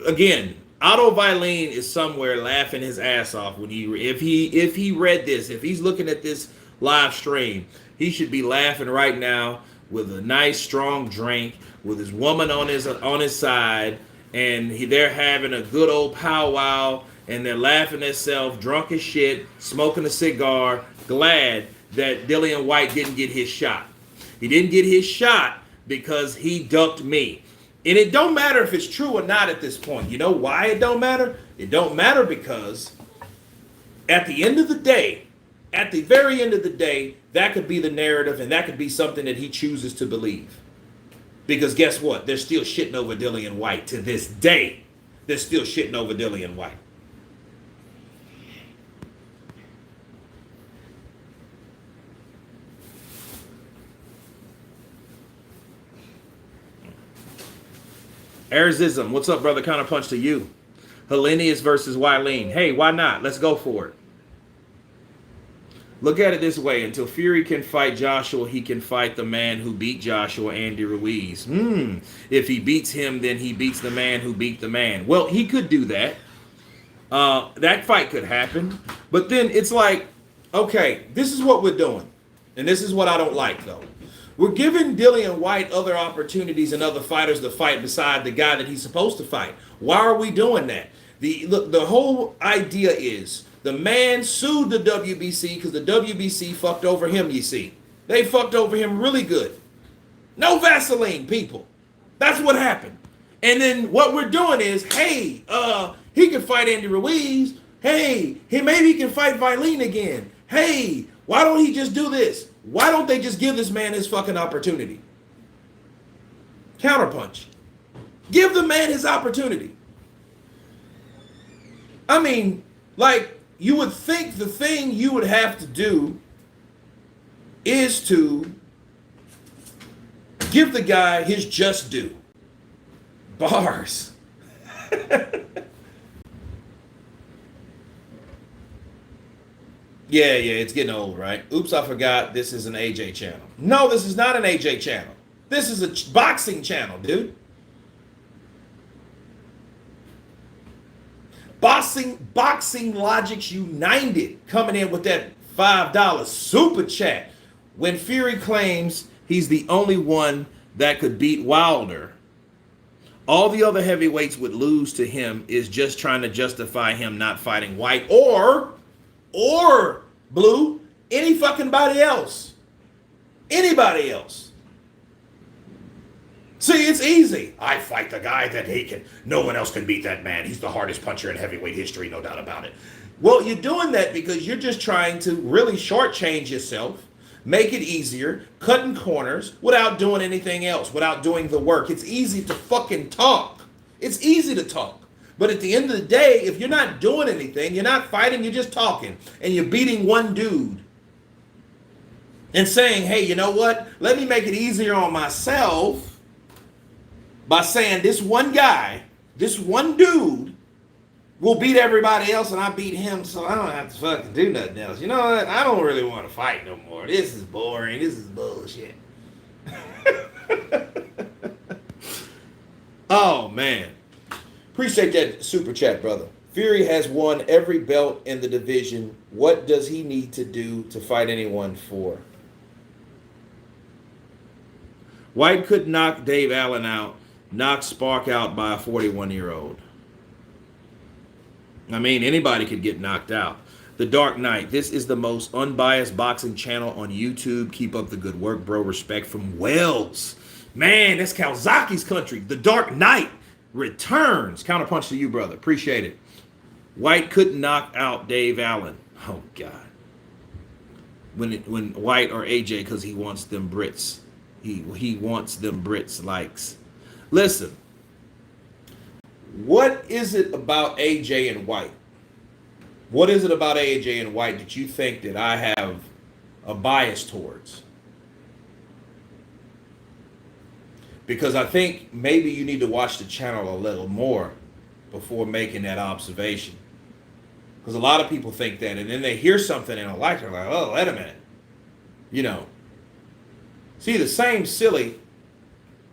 again, Otto Vailene is somewhere laughing his ass off when if he read this, if he's looking at this live stream, he should be laughing right now with a nice strong drink, with his woman on his side, and they're having a good old powwow, and they're laughing themselves, drunk as shit, smoking a cigar, glad that Dillian Whyte didn't get his shot. He didn't get his shot because he ducked me. And it don't matter if it's true or not at this point. You know why it don't matter? It don't matter because at the end of the day, at the very end of the day, that could be the narrative and that could be something that he chooses to believe. Because guess what? They're still shitting over Dillian Whyte to this day. They're still shitting over Dillian Whyte. Arizism, what's up, brother? Counterpunch to you. Hellenius versus Vailene. Hey, why not? Let's go for it. Look at it this way. Until Fury can fight Joshua, he can fight the man who beat Joshua, Andy Ruiz. If he beats him, then he beats the man who beat the man. Well, he could do that. That fight could happen. But then it's like, okay, this is what we're doing. And this is what I don't like, though. We're giving Dillian Whyte other opportunities and other fighters to fight beside the guy that he's supposed to fight. Why are we doing that? The whole idea is the man sued the WBC because the WBC fucked over him, you see. They fucked over him really good. No Vaseline, people. That's what happened. And then what we're doing is, hey, he can fight Andy Ruiz. Hey, maybe he can fight Vailene again. Hey, why don't he just do this? Why don't they just give this man his fucking opportunity? Counterpunch. Give the man his opportunity. I mean, like, you would think the thing you would have to do is to give the guy his just due. Bars. Yeah, it's getting old, right? Oops, I forgot this is an AJ channel. No, this is not an AJ channel. This is a boxing channel, dude. Boxing Logics United coming in with that $5 super chat. When Fury claims he's the only one that could beat Wilder, all the other heavyweights would lose to him is just trying to justify him not fighting Whyte or Blue, any fucking body else. Anybody else. See, it's easy. I fight the guy that no one else can beat that man. He's the hardest puncher in heavyweight history, no doubt about it. Well, you're doing that because you're just trying to really shortchange yourself, make it easier, cutting corners without doing anything else, without doing the work. It's easy to fucking talk. It's easy to talk. But at the end of the day, if you're not doing anything, you're not fighting, you're just talking, and you're beating one dude, and saying, hey, you know what? Let me make it easier on myself by saying this one guy, this one dude will beat everybody else and I beat him, so I don't have to fucking do nothing else. You know what? I don't really want to fight no more. This is boring. This is bullshit. Oh, man. Appreciate that super chat, brother. Fury has won every belt in the division. What does he need to do to fight anyone for? Whyte could knock Dave Allen out, knock Spark out by a 41-year-old. I mean, anybody could get knocked out. The Dark Knight. This is the most unbiased boxing channel on YouTube. Keep up the good work, bro. Respect from Wells. Man, that's Kawasaki's country. The Dark Knight returns. Counterpunch to you, brother. Appreciate it. Whyte couldn't knock out Dave Allen. Oh, God. When Whyte or AJ, because he wants them Brits. He wants them Brits likes. Listen. What is it about AJ and Whyte? What is it about AJ and Whyte that you think that I have a bias towards? Because I think maybe you need to watch the channel a little more before making that observation. Because a lot of people think that, and then they hear something and don't like it, they're like, oh, wait a minute. You know. See, the same silly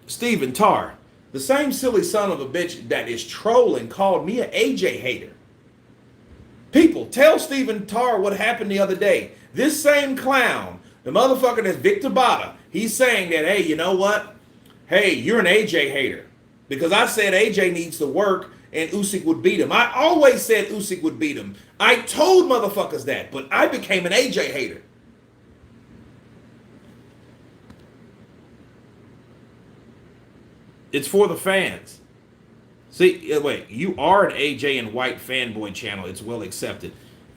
Stephen Tarr, the same silly son of a bitch that is trolling called me an AJ hater. People, tell Stephen Tarr what happened the other day. This same clown, the motherfucker that's Victor Bada, he's saying that, hey, you know what? Hey, you're an AJ hater. Because I said AJ needs to work and Usyk would beat him. I always said Usyk would beat him. I told motherfuckers that, but I became an AJ hater. It's for the fans. See, wait, you are an AJ and Whyte fanboy channel. It's well accepted.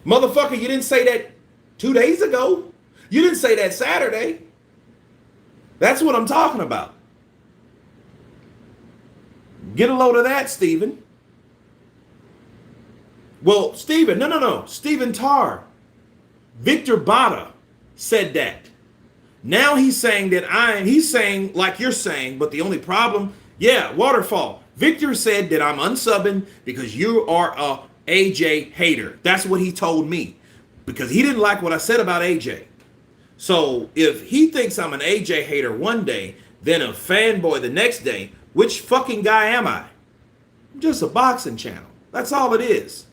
Motherfucker, you didn't say that 2 days ago. You didn't say that Saturday. That's what I'm talking about. Get a load of that, Stephen. Well, Stephen, no. Stephen Tarr. Victor Bada said that. Now he's saying that he's saying like you're saying, but the only problem, yeah, Waterfall. Victor said that I'm unsubbing because you are a AJ hater. That's what he told me. Because he didn't like what I said about AJ. So if he thinks I'm an AJ hater one day, then a fanboy the next day, which fucking guy am I? I'm just a boxing channel. That's all it is.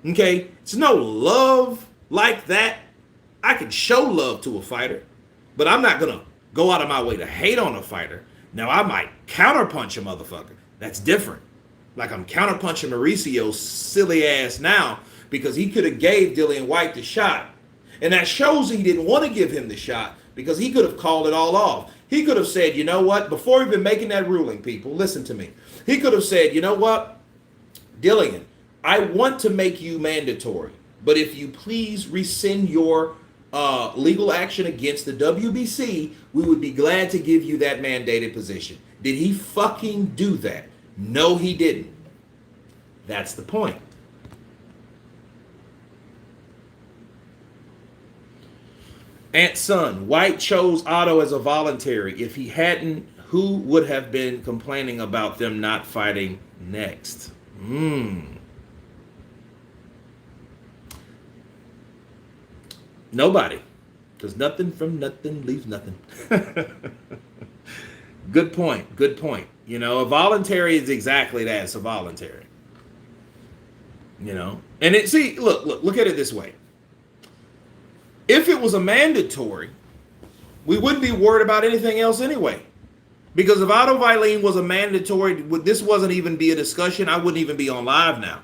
Okay? It's no love like that. I can show love to a fighter, but I'm not going to go out of my way to hate on a fighter. Now, I might counterpunch a motherfucker. That's different. Like I'm counterpunching Mauricio's silly ass now because he could have gave Dillian Whyte the shot. And that shows he didn't want to give him the shot because he could have called it all off. He could have said, you know what? Before even making that ruling, people, listen to me. He could have said, you know what? Dillian, I want to make you mandatory. But if you please rescind your legal action against the WBC, we would be glad to give you that mandated position. Did he fucking do that? No, he didn't. That's the point. Aunt Son, Whyte chose Otto as a voluntary. If he hadn't, who would have been complaining about them not fighting next? Nobody. Because nothing from nothing leaves nothing. Good point. Good point. You know, a voluntary is exactly that. It's a voluntary. You know? And it, see, look at it this way. If it was a mandatory, we wouldn't be worried about anything else anyway. Because if Otto Vailene was a mandatory, this wasn't even be a discussion. I wouldn't even be on live now.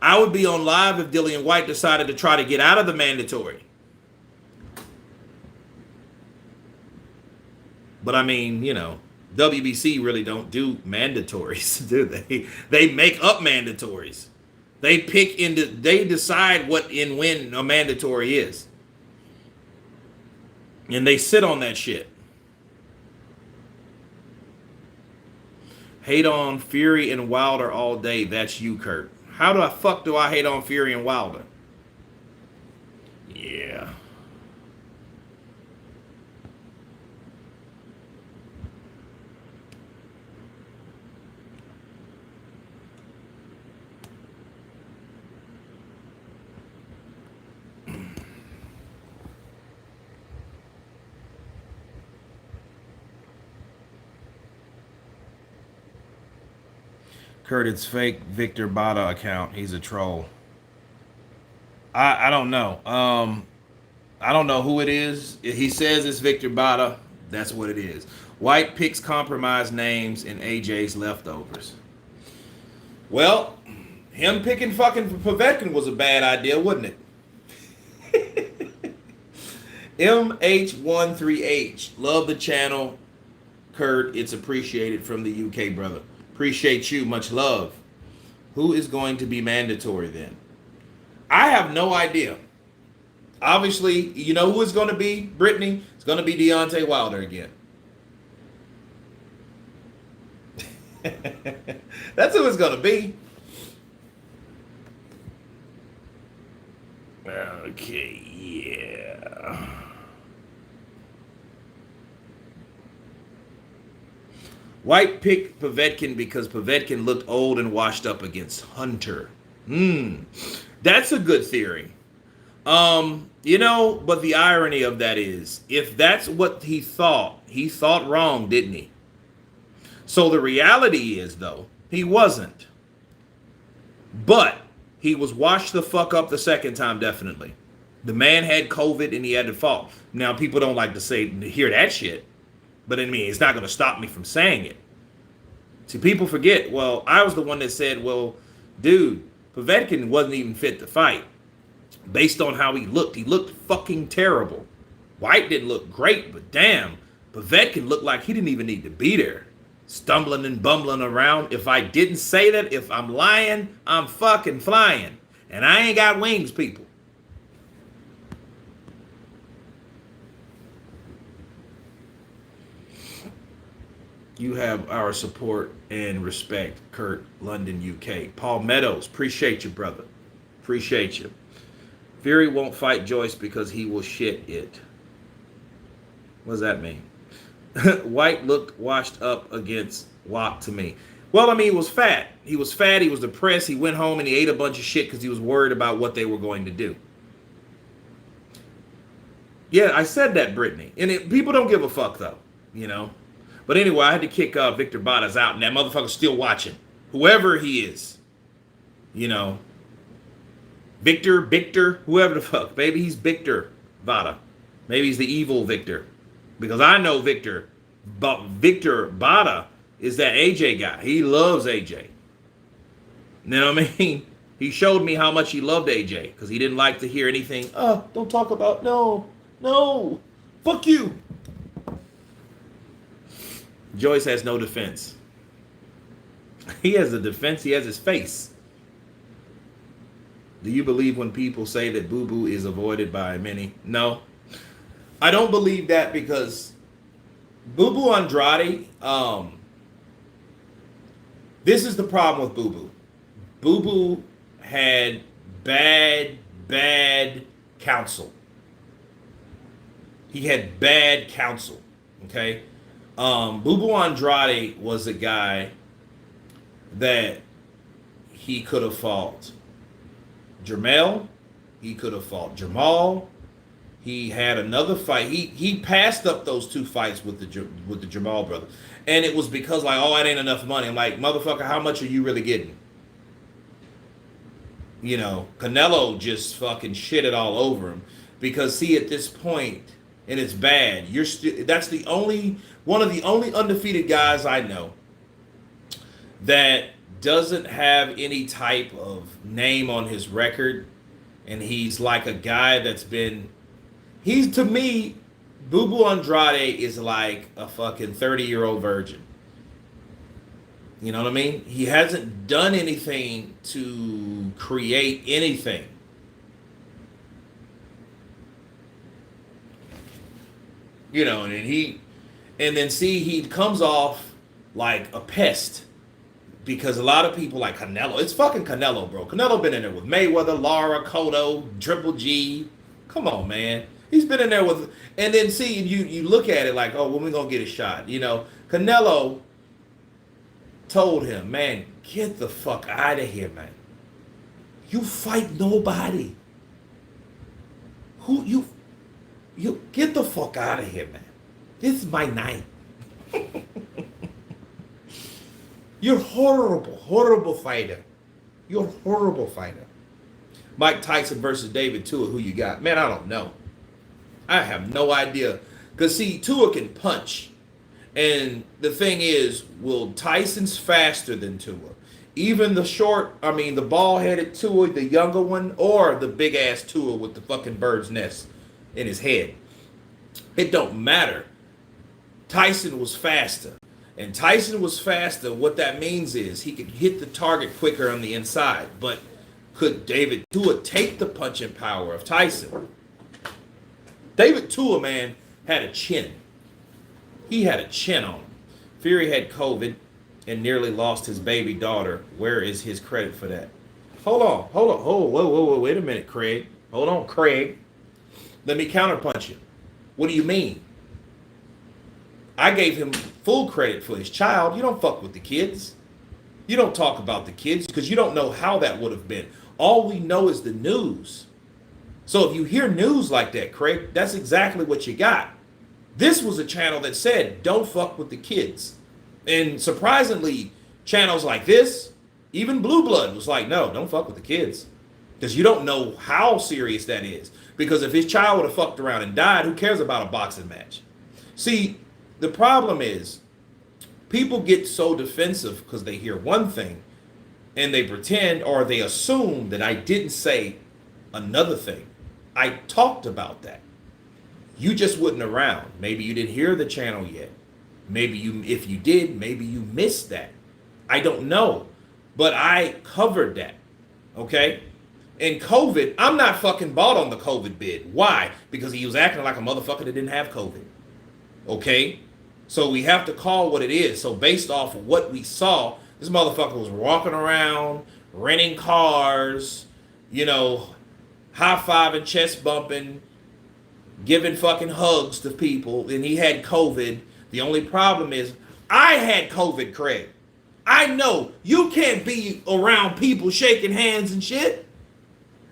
I would be on live if Dillian Whyte decided to try to get out of the mandatory. But I mean, you know, WBC really don't do mandatories, do they? They make up mandatories. They decide what and when a mandatory is. And they sit on that shit. Hate on Fury and Wilder all day. That's you, Kurt. How the fuck do I hate on Fury and Wilder? Yeah. Kurt, it's fake Victor Bada account. He's a troll. I don't know. I don't know who it is. He says it's Victor Bada. That's what it is. Whyte picks compromised names in AJ's leftovers. Well, him picking fucking Povetkin was a bad idea, wasn't it? MH13H. Love the channel. Kurt, it's appreciated from the UK, brother. Appreciate you. Much love. Who is going to be mandatory then? I have no idea. Obviously, you know who it's going to be, Brittany? It's going to be Deontay Wilder again. That's who it's going to be. Okay, yeah. Whyte picked Povetkin because Povetkin looked old and washed up against Hunter. That's a good theory. You know, but the irony of that is, if that's what he thought wrong, didn't he? So the reality is, though, he wasn't. But he was washed the fuck up the second time, definitely. The man had COVID and he had to fall. Now, people don't like to hear that shit. But I mean, it's not going to stop me from saying it. See, people forget, well, I was the one that said, well, dude, Povetkin wasn't even fit to fight. Based on how he looked fucking terrible. Whyte didn't look great, but damn, Povetkin looked like he didn't even need to be there. Stumbling and bumbling around. If I didn't say that, if I'm lying, I'm fucking flying. And I ain't got wings, people. You have our support and respect, Kurt, London, UK. Paul Meadows, appreciate you, brother. Appreciate you. Fury won't fight Joyce because he will shit it. What does that mean? Whyte looked washed up against Watt to me. Well, I mean, he was fat. He was fat. He was depressed. He went home and he ate a bunch of shit because he was worried about what they were going to do. Yeah, I said that, Brittany. And people don't give a fuck, though, you know. But anyway, I had to kick Victor Bada's out, and that motherfucker's still watching. Whoever he is, you know. Victor, whoever the fuck. Maybe he's Victor Bada. Maybe he's the evil Victor. Because I know Victor. But Victor Bada is that AJ guy. He loves AJ. You know what I mean? He showed me how much he loved AJ. Because he didn't like to hear anything. Oh, don't talk about, no. Fuck you. Joyce has no defense. He has a defense. He has his face. Do you believe when people say that Boo Boo is avoided by many? No. I don't believe that because Boo Boo Andrade, this is the problem with Boo Boo. Boo Boo had bad counsel. He had bad counsel, okay? Boo Boo Andrade was a guy that he could have fought Jermell, he could have fought Jamal. He had another fight. He passed up those two fights with the Jamal brother, and it was because like, oh, it ain't enough money. I'm like, motherfucker, how much are you really getting? You know, Canelo just fucking shit it all over him because see, at this point, and it's bad. That's the only one of the only undefeated guys I know that doesn't have any type of name on his record, and he's like a guy that's been. He's, to me, Boo Boo Andrade is like a fucking 30-year-old virgin. You know what I mean? He hasn't done anything to create anything. You know, and then he comes off like a pest. Because a lot of people like Canelo. It's fucking Canelo, bro. Canelo been in there with Mayweather, Lara, Cotto, Triple G. Come on, man. He's been in there with, and then see, you look at it like, oh, when we gonna get a shot? You know, Canelo told him, man, get the fuck out of here, man. You fight nobody. You get the fuck out of here, man. This is my night. You're horrible, horrible fighter. You're a horrible fighter. Mike Tyson versus David Tua, who you got? Man, I don't know. I have no idea. Because, see, Tua can punch. And the thing is, will Tyson's faster than Tua? Even the bald-headed Tua, the younger one, or the big-ass Tua with the fucking bird's nest in his head. It don't matter. Tyson was faster. And Tyson was faster. What that means is he could hit the target quicker on the inside. But could David Tua take the punching power of Tyson? David Tua, man, had a chin. He had a chin on him. Fury had COVID and nearly lost his baby daughter. Where is his credit for that? Hold on. Whoa, wait a minute, Craig. Hold on, Craig. Let me counterpunch you. What do you mean? I gave him full credit for his child. You don't fuck with the kids. You don't talk about the kids because you don't know how that would have been. All we know is the news. So if you hear news like that, Craig, that's exactly what you got. This was a channel that said, don't fuck with the kids. And surprisingly, channels like this, even Blue Blood was like, no, don't fuck with the kids. Because you don't know how serious that is. Because if his child would have fucked around and died, who cares about a boxing match? See, the problem is, people get so defensive because they hear one thing and they pretend or they assume that I didn't say another thing. I talked about that. You just wasn't around. Maybe you didn't hear the channel yet. Maybe if you did, maybe you missed that. I don't know. But I covered that. Okay? And COVID, I'm not fucking bought on the COVID bid. Why? Because he was acting like a motherfucker that didn't have COVID. Okay? So we have to call what it is. So based off of what we saw, this motherfucker was walking around, renting cars, high-fiving, chest bumping, giving fucking hugs to people, and he had COVID. The only problem is, I had COVID, Craig. I know you can't be around people shaking hands and shit.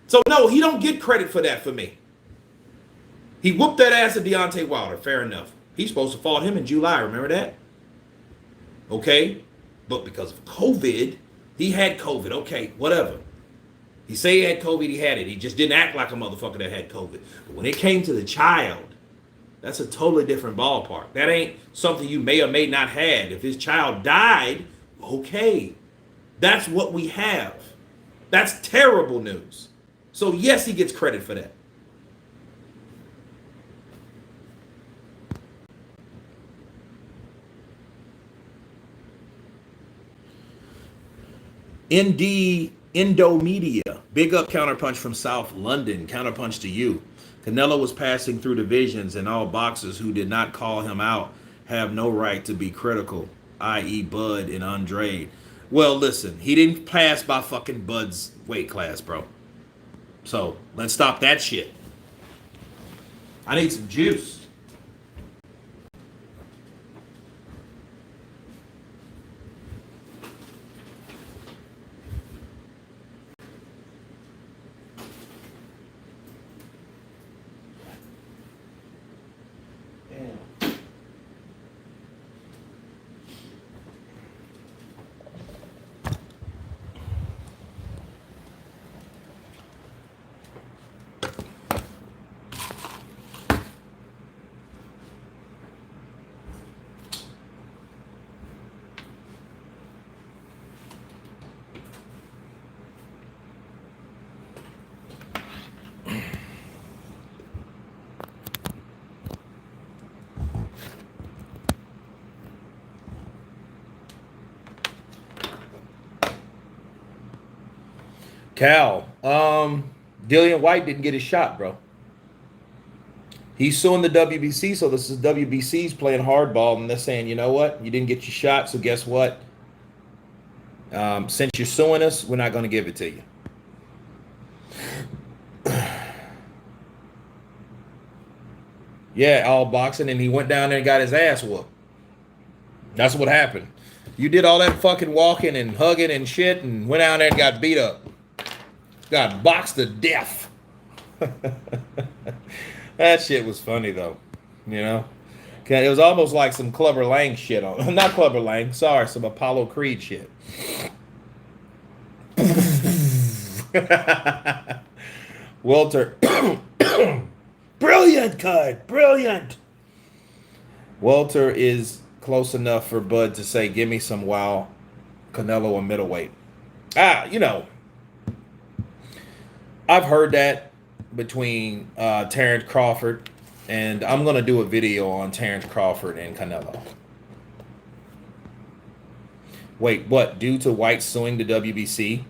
So no, he don't get credit for that for me. He whooped that ass of Deontay Wilder, fair enough. He's supposed to fought him in July, remember that? Okay? But because of COVID, he had COVID. Okay, whatever. He say he had COVID, he had it. He just didn't act like a motherfucker that had COVID. But when it came to the child, that's a totally different ballpark. That ain't something you may or may not had. If his child died, okay. That's what we have. That's terrible news. So yes, he gets credit for that. Indomedia. Big up counterpunch from South London. Counterpunch to you. Canelo was passing through divisions, and all boxers who did not call him out have no right to be critical, i.e. Bud and Andre. Well, listen, he didn't pass by fucking Bud's weight class, bro. So let's stop that shit. I need some juice. Cal, Dillian Whyte didn't get his shot, bro. He's suing the WBC, so this is WBC's playing hardball, and they're saying, you know what? You didn't get your shot, so guess what? Since you're suing us, we're not going to give it to you. Yeah, all boxing, and he went down there and got his ass whooped. That's what happened. You did all that fucking walking and hugging and shit and went down there and got beat up. Got boxed to That shit was funny, though. Okay, it was almost like some Clubber Lang shit on. Not Clubber Lang, sorry, some Apollo Creed shit. Walter, brilliant cut, brilliant. Walter is close enough for Bud to say, "Give me some Wow, Canelo a middleweight." I've heard that between Terrence Crawford, and I'm gonna do a video on Terrence Crawford and Canelo. Wait, what? Due to Whyte suing the WBC,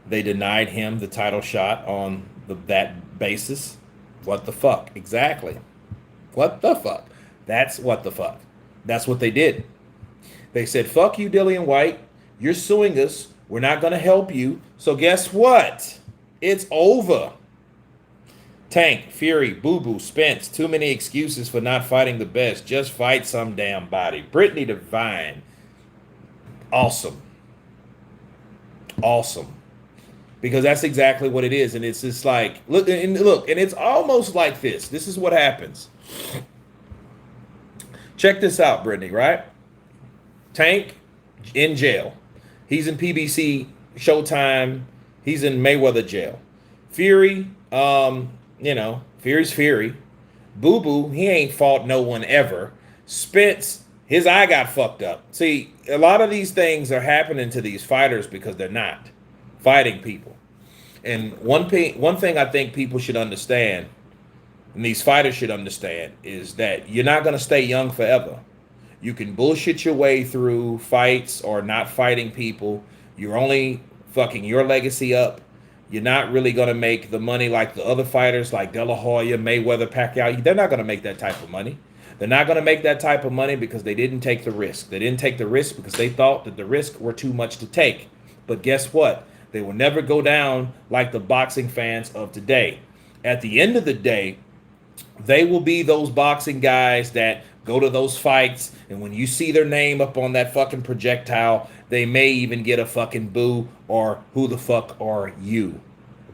they denied him the title shot on that basis? What the fuck? Exactly. What the fuck? That's what the fuck. That's what they did. They said, fuck you, Dillian Whyte. You're suing us. We're not going to help you. So guess what? It's over. Tank, Fury, Boo Boo, Spence. Too many excuses for not fighting the best. Just fight some damn body. Brittany Devine. Awesome. Awesome. Because that's exactly what it is. And it's just like, look, and it's almost like this. This is what happens. Check this out, Brittany, right? Tank in jail. He's in PBC Showtime. He's in Mayweather jail. Fury, Fury's Fury. Boo Boo, he ain't fought no one ever. Spence, his eye got fucked up. See, a lot of these things are happening to these fighters because they're not fighting people. And one thing I think people should understand, and these fighters should understand, is that you're not going to stay young forever. You can bullshit your way through fights or not fighting people. You're only fucking your legacy up. You're not really going to make the money like the other fighters like De La Hoya, Mayweather, Pacquiao. They're not going to make that type of money. They're not going to make that type of money because they didn't take the risk. They didn't take the risk because they thought that the risk were too much to take. But guess what? They will never go down like the boxing fans of today. At the end of the day, they will be those boxing guys that go to those fights, and when you see their name up on that fucking projectile, they may even get a fucking boo or who the fuck are you?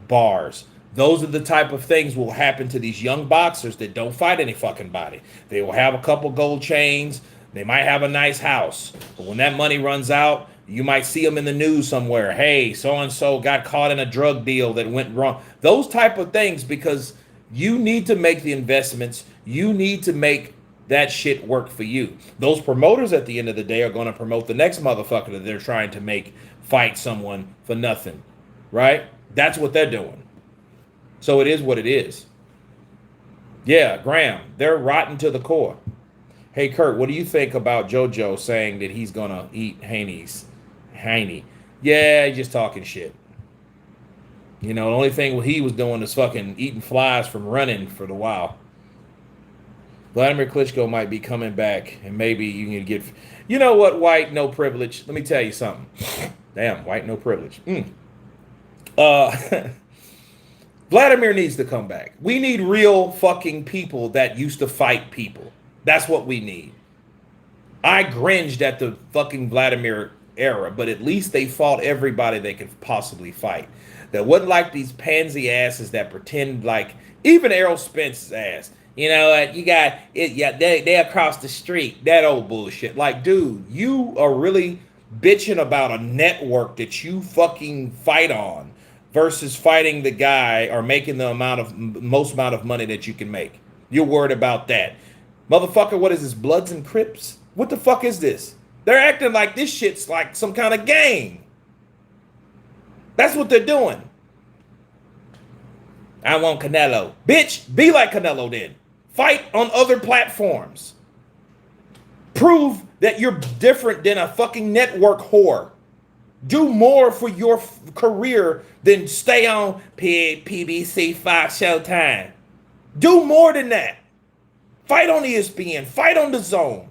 Bars. Those are the type of things will happen to these young boxers that don't fight any fucking body. They will have a couple gold chains. They might have a nice house. But when that money runs out, you might see them in the news somewhere. Hey, so-and-so got caught in a drug deal that went wrong. Those type of things, because you need to make the investments. You need to make that shit work for you. Those promoters at the end of the day are going to promote the next motherfucker that they're trying to make fight someone for nothing, right? That's what they're doing. So it is what it is. Yeah, Graham, they're rotten to the core. Hey, Kurt, what do you think about JoJo saying that he's going to eat Haney? Yeah, he's just talking shit. You know, the only thing he was doing is fucking eating flies from running for the while. Vladimir Klitschko might be coming back, and maybe you can get... You know what, Whyte, no privilege? Let me tell you something. Damn, Whyte, no privilege. Vladimir needs to come back. We need real fucking people that used to fight people. That's what we need. I cringed at the fucking Vladimir era, but at least they fought everybody they could possibly fight. That wasn't like these pansy asses that pretend like... Even Errol Spence's ass. You know, you got it. Yeah, they across the street. That old bullshit. Like, dude, you are really bitching about a network that you fucking fight on versus fighting the guy or making the most amount of money that you can make. You're worried about that, motherfucker. What is this? Bloods and Crips? What the fuck is this? They're acting like this shit's like some kind of game. That's what they're doing. I want Canelo. Bitch, be like Canelo then. Fight on other platforms. Prove that you're different than a fucking network whore. Do more for your career than stay on PBC 5 Showtime. Do more than that. Fight on ESPN. Fight on The Zone.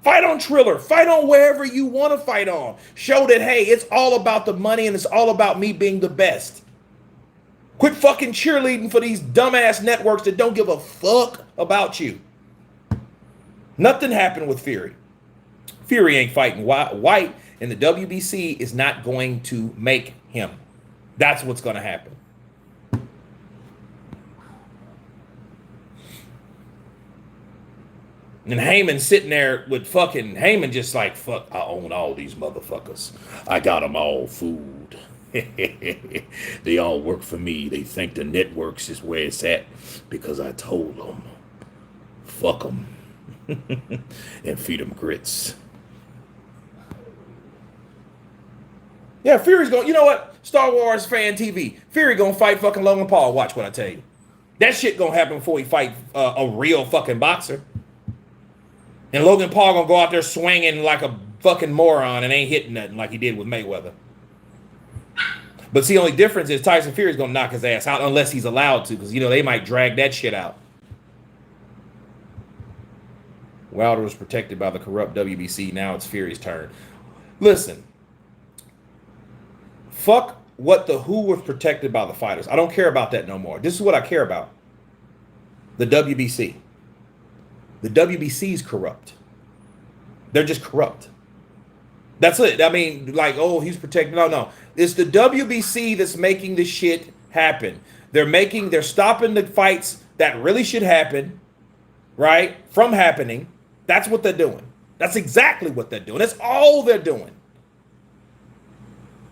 Fight on Triller. Fight on wherever you want to fight on. Show that, hey, it's all about the money and it's all about me being the best. Quit fucking cheerleading for these dumbass networks that don't give a fuck about you. Nothing happened with Fury. Fury ain't fighting Whyte, and the WBC is not going to make him. That's what's going to happen. And Heyman sitting there with fucking Heyman just like, fuck, I own all these motherfuckers. I got them all food. They all work for me. They think the networks is where it's at because I told them. Fuck them. And feed them grits. Yeah, Fury's going, you know what? Star Wars fan TV. Fury gonna fight fucking Logan Paul. Watch what I tell you. That shit gonna happen before he fight a real fucking boxer. And Logan Paul gonna go out there swinging like a fucking moron and ain't hitting nothing like he did with Mayweather. But see, the only difference is Tyson Fury's gonna knock his ass out unless he's allowed to, because, you know, they might drag that shit out. Wilder was protected by the corrupt WBC. Now it's Fury's turn. Listen. Fuck what the who was protected by the fighters. I don't care about that no more. This is what I care about. The WBC. The WBC is corrupt. They're just corrupt. That's it. I mean, like, oh, he's protected. No. It's the WBC that's making this shit happen. They're stopping the fights that really should happen, right, from happening. That's what they're doing. That's exactly what they're doing. That's all they're doing.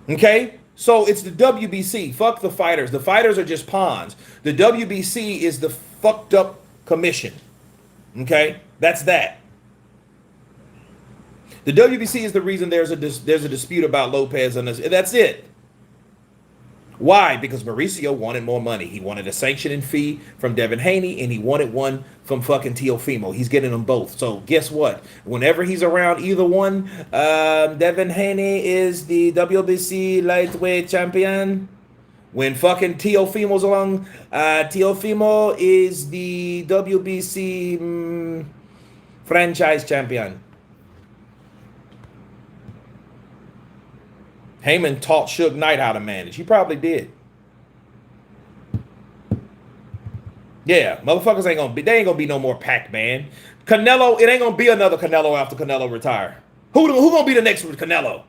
Okay? So it's the WBC. Fuck the fighters. The fighters are just pawns. The WBC is the fucked up commission. Okay? That's that. The WBC is the reason there's a dispute about Lopez and this. That's it. Why? Because Mauricio wanted more money. He wanted a sanctioning fee from Devin Haney, and he wanted one from fucking Teofimo. He's getting them both. So guess what? Whenever he's around either one, Devin Haney is the WBC lightweight champion. When fucking Teofimo's along, Teofimo is the WBC franchise champion. Heyman taught Suge Knight how to manage. He probably did. Yeah, motherfuckers ain't gonna be no more Pac-Man. Canelo, it ain't gonna be another Canelo after Canelo retire. Who gonna be the next with Canelo?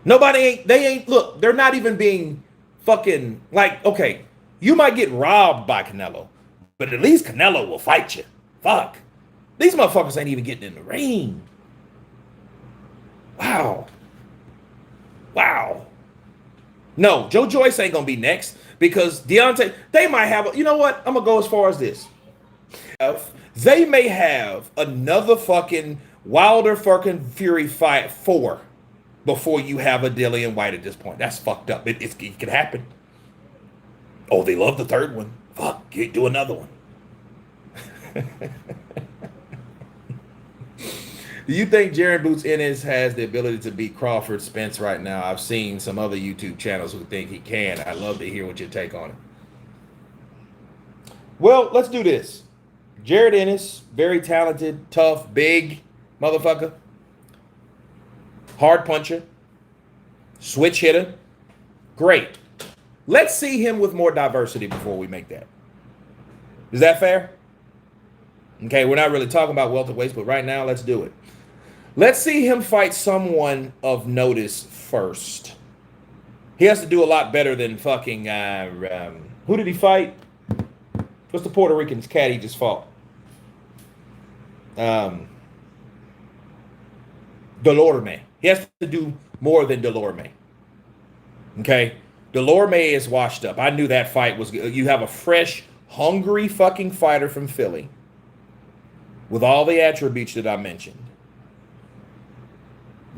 Nobody ain't, look, they're not even being fucking, like, okay, you might get robbed by Canelo, but at least Canelo will fight you. Fuck. These motherfuckers ain't even getting in the ring. Wow. No, Joe Joyce ain't gonna be next because Deontay, they might have, you know what? I'm gonna go as far as this. They may have another fucking Wilder fucking Fury fight 4 before you have a Dillian Whyte at this point. That's fucked up. It can happen. Oh, they love the third one. Fuck, you do another one. Do you think Jaron Boots Ennis has the ability to beat Crawford Spence right now? I've seen some other YouTube channels who think he can. I'd love to hear what your take on it. Well, let's do this. Jared Ennis, very talented, tough, big motherfucker. Hard puncher. Switch hitter. Great. Let's see him with more diversity before we make that. Is that fair? Okay, we're not really talking about welterweights, but right now, let's do it. Let's see him fight someone of notice first. He has to do a lot better than fucking, who did he fight? What's the Puerto Rican's cat he just fought? Delorme. He has to do more than Delorme. Okay? Delorme is washed up. I knew that fight was good. You have a fresh, hungry fucking fighter from Philly with all the attributes that I mentioned.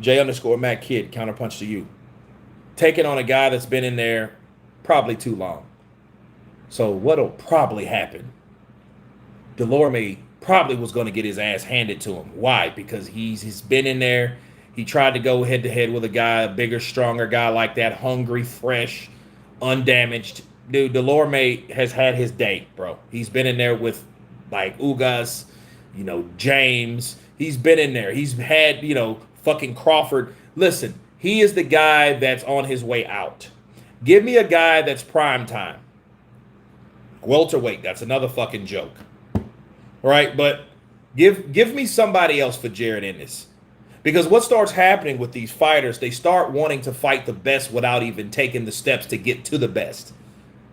J_Mac Kid, counterpunch to you. Taking on a guy that's been in there probably too long. So what'll probably happen? Delorme probably was going to get his ass handed to him. Why? Because he's been in there. He tried to go head-to-head with a guy, a bigger, stronger guy like that, hungry, fresh, undamaged. Dude, Delorme has had his day, bro. He's been in there with, like, Ugas, you know, James. He's been in there. He's had, you know, fucking Crawford. Listen, he is the guy that's on his way out. Give me a guy that's prime time. Welterweight, that's another fucking joke. All right, but give me somebody else for Jared Ennis. Because what starts happening with these fighters, they start wanting to fight the best without even taking the steps to get to the best.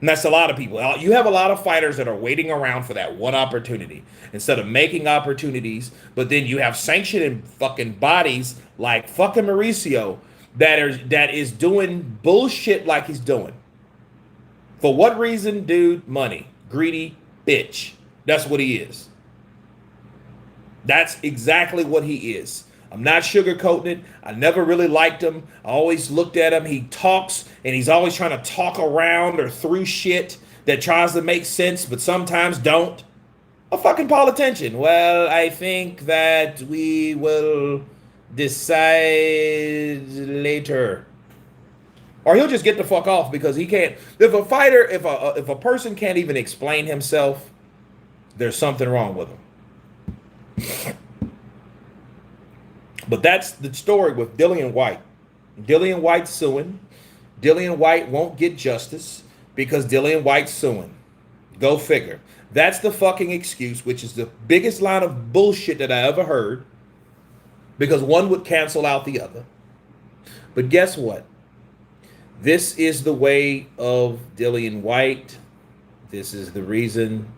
And that's a lot of people. You have a lot of fighters that are waiting around for that one opportunity instead of making opportunities. But then you have sanctioning fucking bodies like fucking Mauricio that is doing bullshit like he's doing. For what reason, dude? Money. Greedy bitch. That's what he is. That's exactly what he is. I'm not sugarcoating it. I never really liked him. I always looked at him. He talks, and he's always trying to talk around or through shit that tries to make sense, but sometimes don't. A fucking politician. Well, I think that we will decide later. Or he'll just get the fuck off because he can't. If a fighter, if a person can't even explain himself, there's something wrong with him. But that's the story with Dillian Whyte. Dillian Whyte suing. Dillian Whyte won't get justice because Dillian Whyte's suing. Go figure. That's the fucking excuse, which is the biggest line of bullshit that I ever heard, because one would cancel out the other. But guess what? This is the way of Dillian Whyte. This is the reason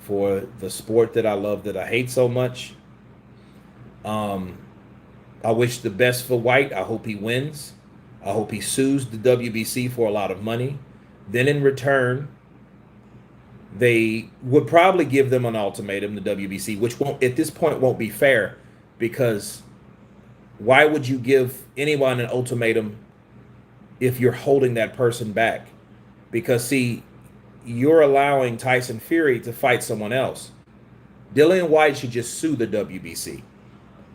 for the sport that I love, that I hate so much. I wish the best for Whyte. I hope he wins. I hope he sues the WBC for a lot of money. Then in return, they would probably give them an ultimatum, the WBC, which won't, at this point, won't be fair, because why would you give anyone an ultimatum if you're holding that person back? Because, see, you're allowing Tyson Fury to fight someone else. Dillian Whyte should just sue the WBC.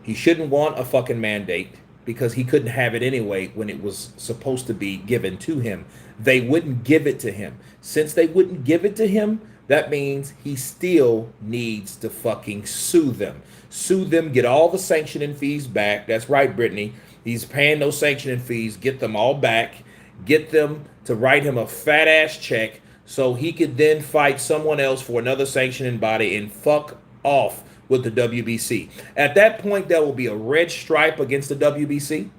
He shouldn't want a fucking mandate because he couldn't have it anyway when it was supposed to be given to him. They wouldn't give it to him. Since they wouldn't give it to him, that means he still needs to fucking sue them. Sue them, get all the sanctioning fees back. That's right, Brittany. He's paying those sanctioning fees. Get them all back. Get them to write him a fat ass check so he could then fight someone else for another sanctioning body and fuck off with the WBC. At that point, there will be a red stripe against the WBC.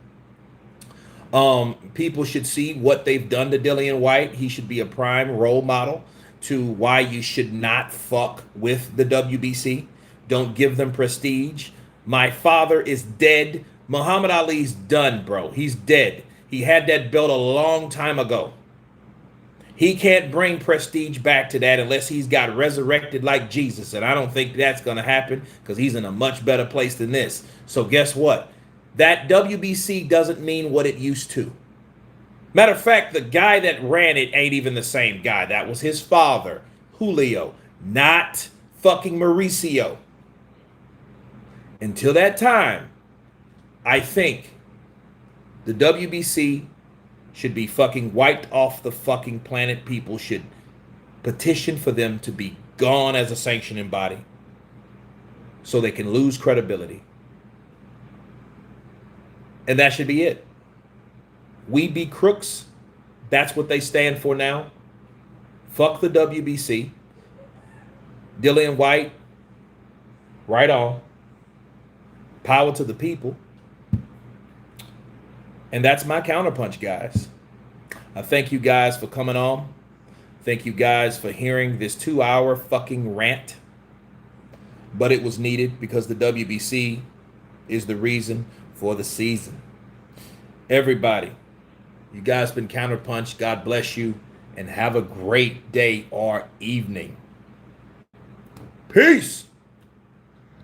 People should see what they've done to Dillian Whyte. He should be a prime role model to why you should not fuck with the WBC. Don't give them prestige. My father is dead. Muhammad Ali's done, bro. He's dead. He had that belt a long time ago. He can't bring prestige back to that unless he's got resurrected like Jesus. And I don't think that's going to happen because he's in a much better place than this. So guess what? That WBC doesn't mean what it used to. Matter of fact, the guy that ran it ain't even the same guy. That was his father, Julio, not fucking Mauricio. Until that time, I think the WBC should be fucking wiped off the fucking planet. People should petition for them to be gone as a sanctioning body so they can lose credibility. And that should be it. Wbc'S, that's what they stand for now. Fuck the WBC. Dillian Whyte, right on. Power to the people. And that's my counterpunch, guys. I thank you guys for coming on. Thank you guys for hearing this 2-hour fucking rant. But it was needed because the WBC is the reason for the season. Everybody, you guys been counterpunched. God bless you. And have a great day or evening. Peace.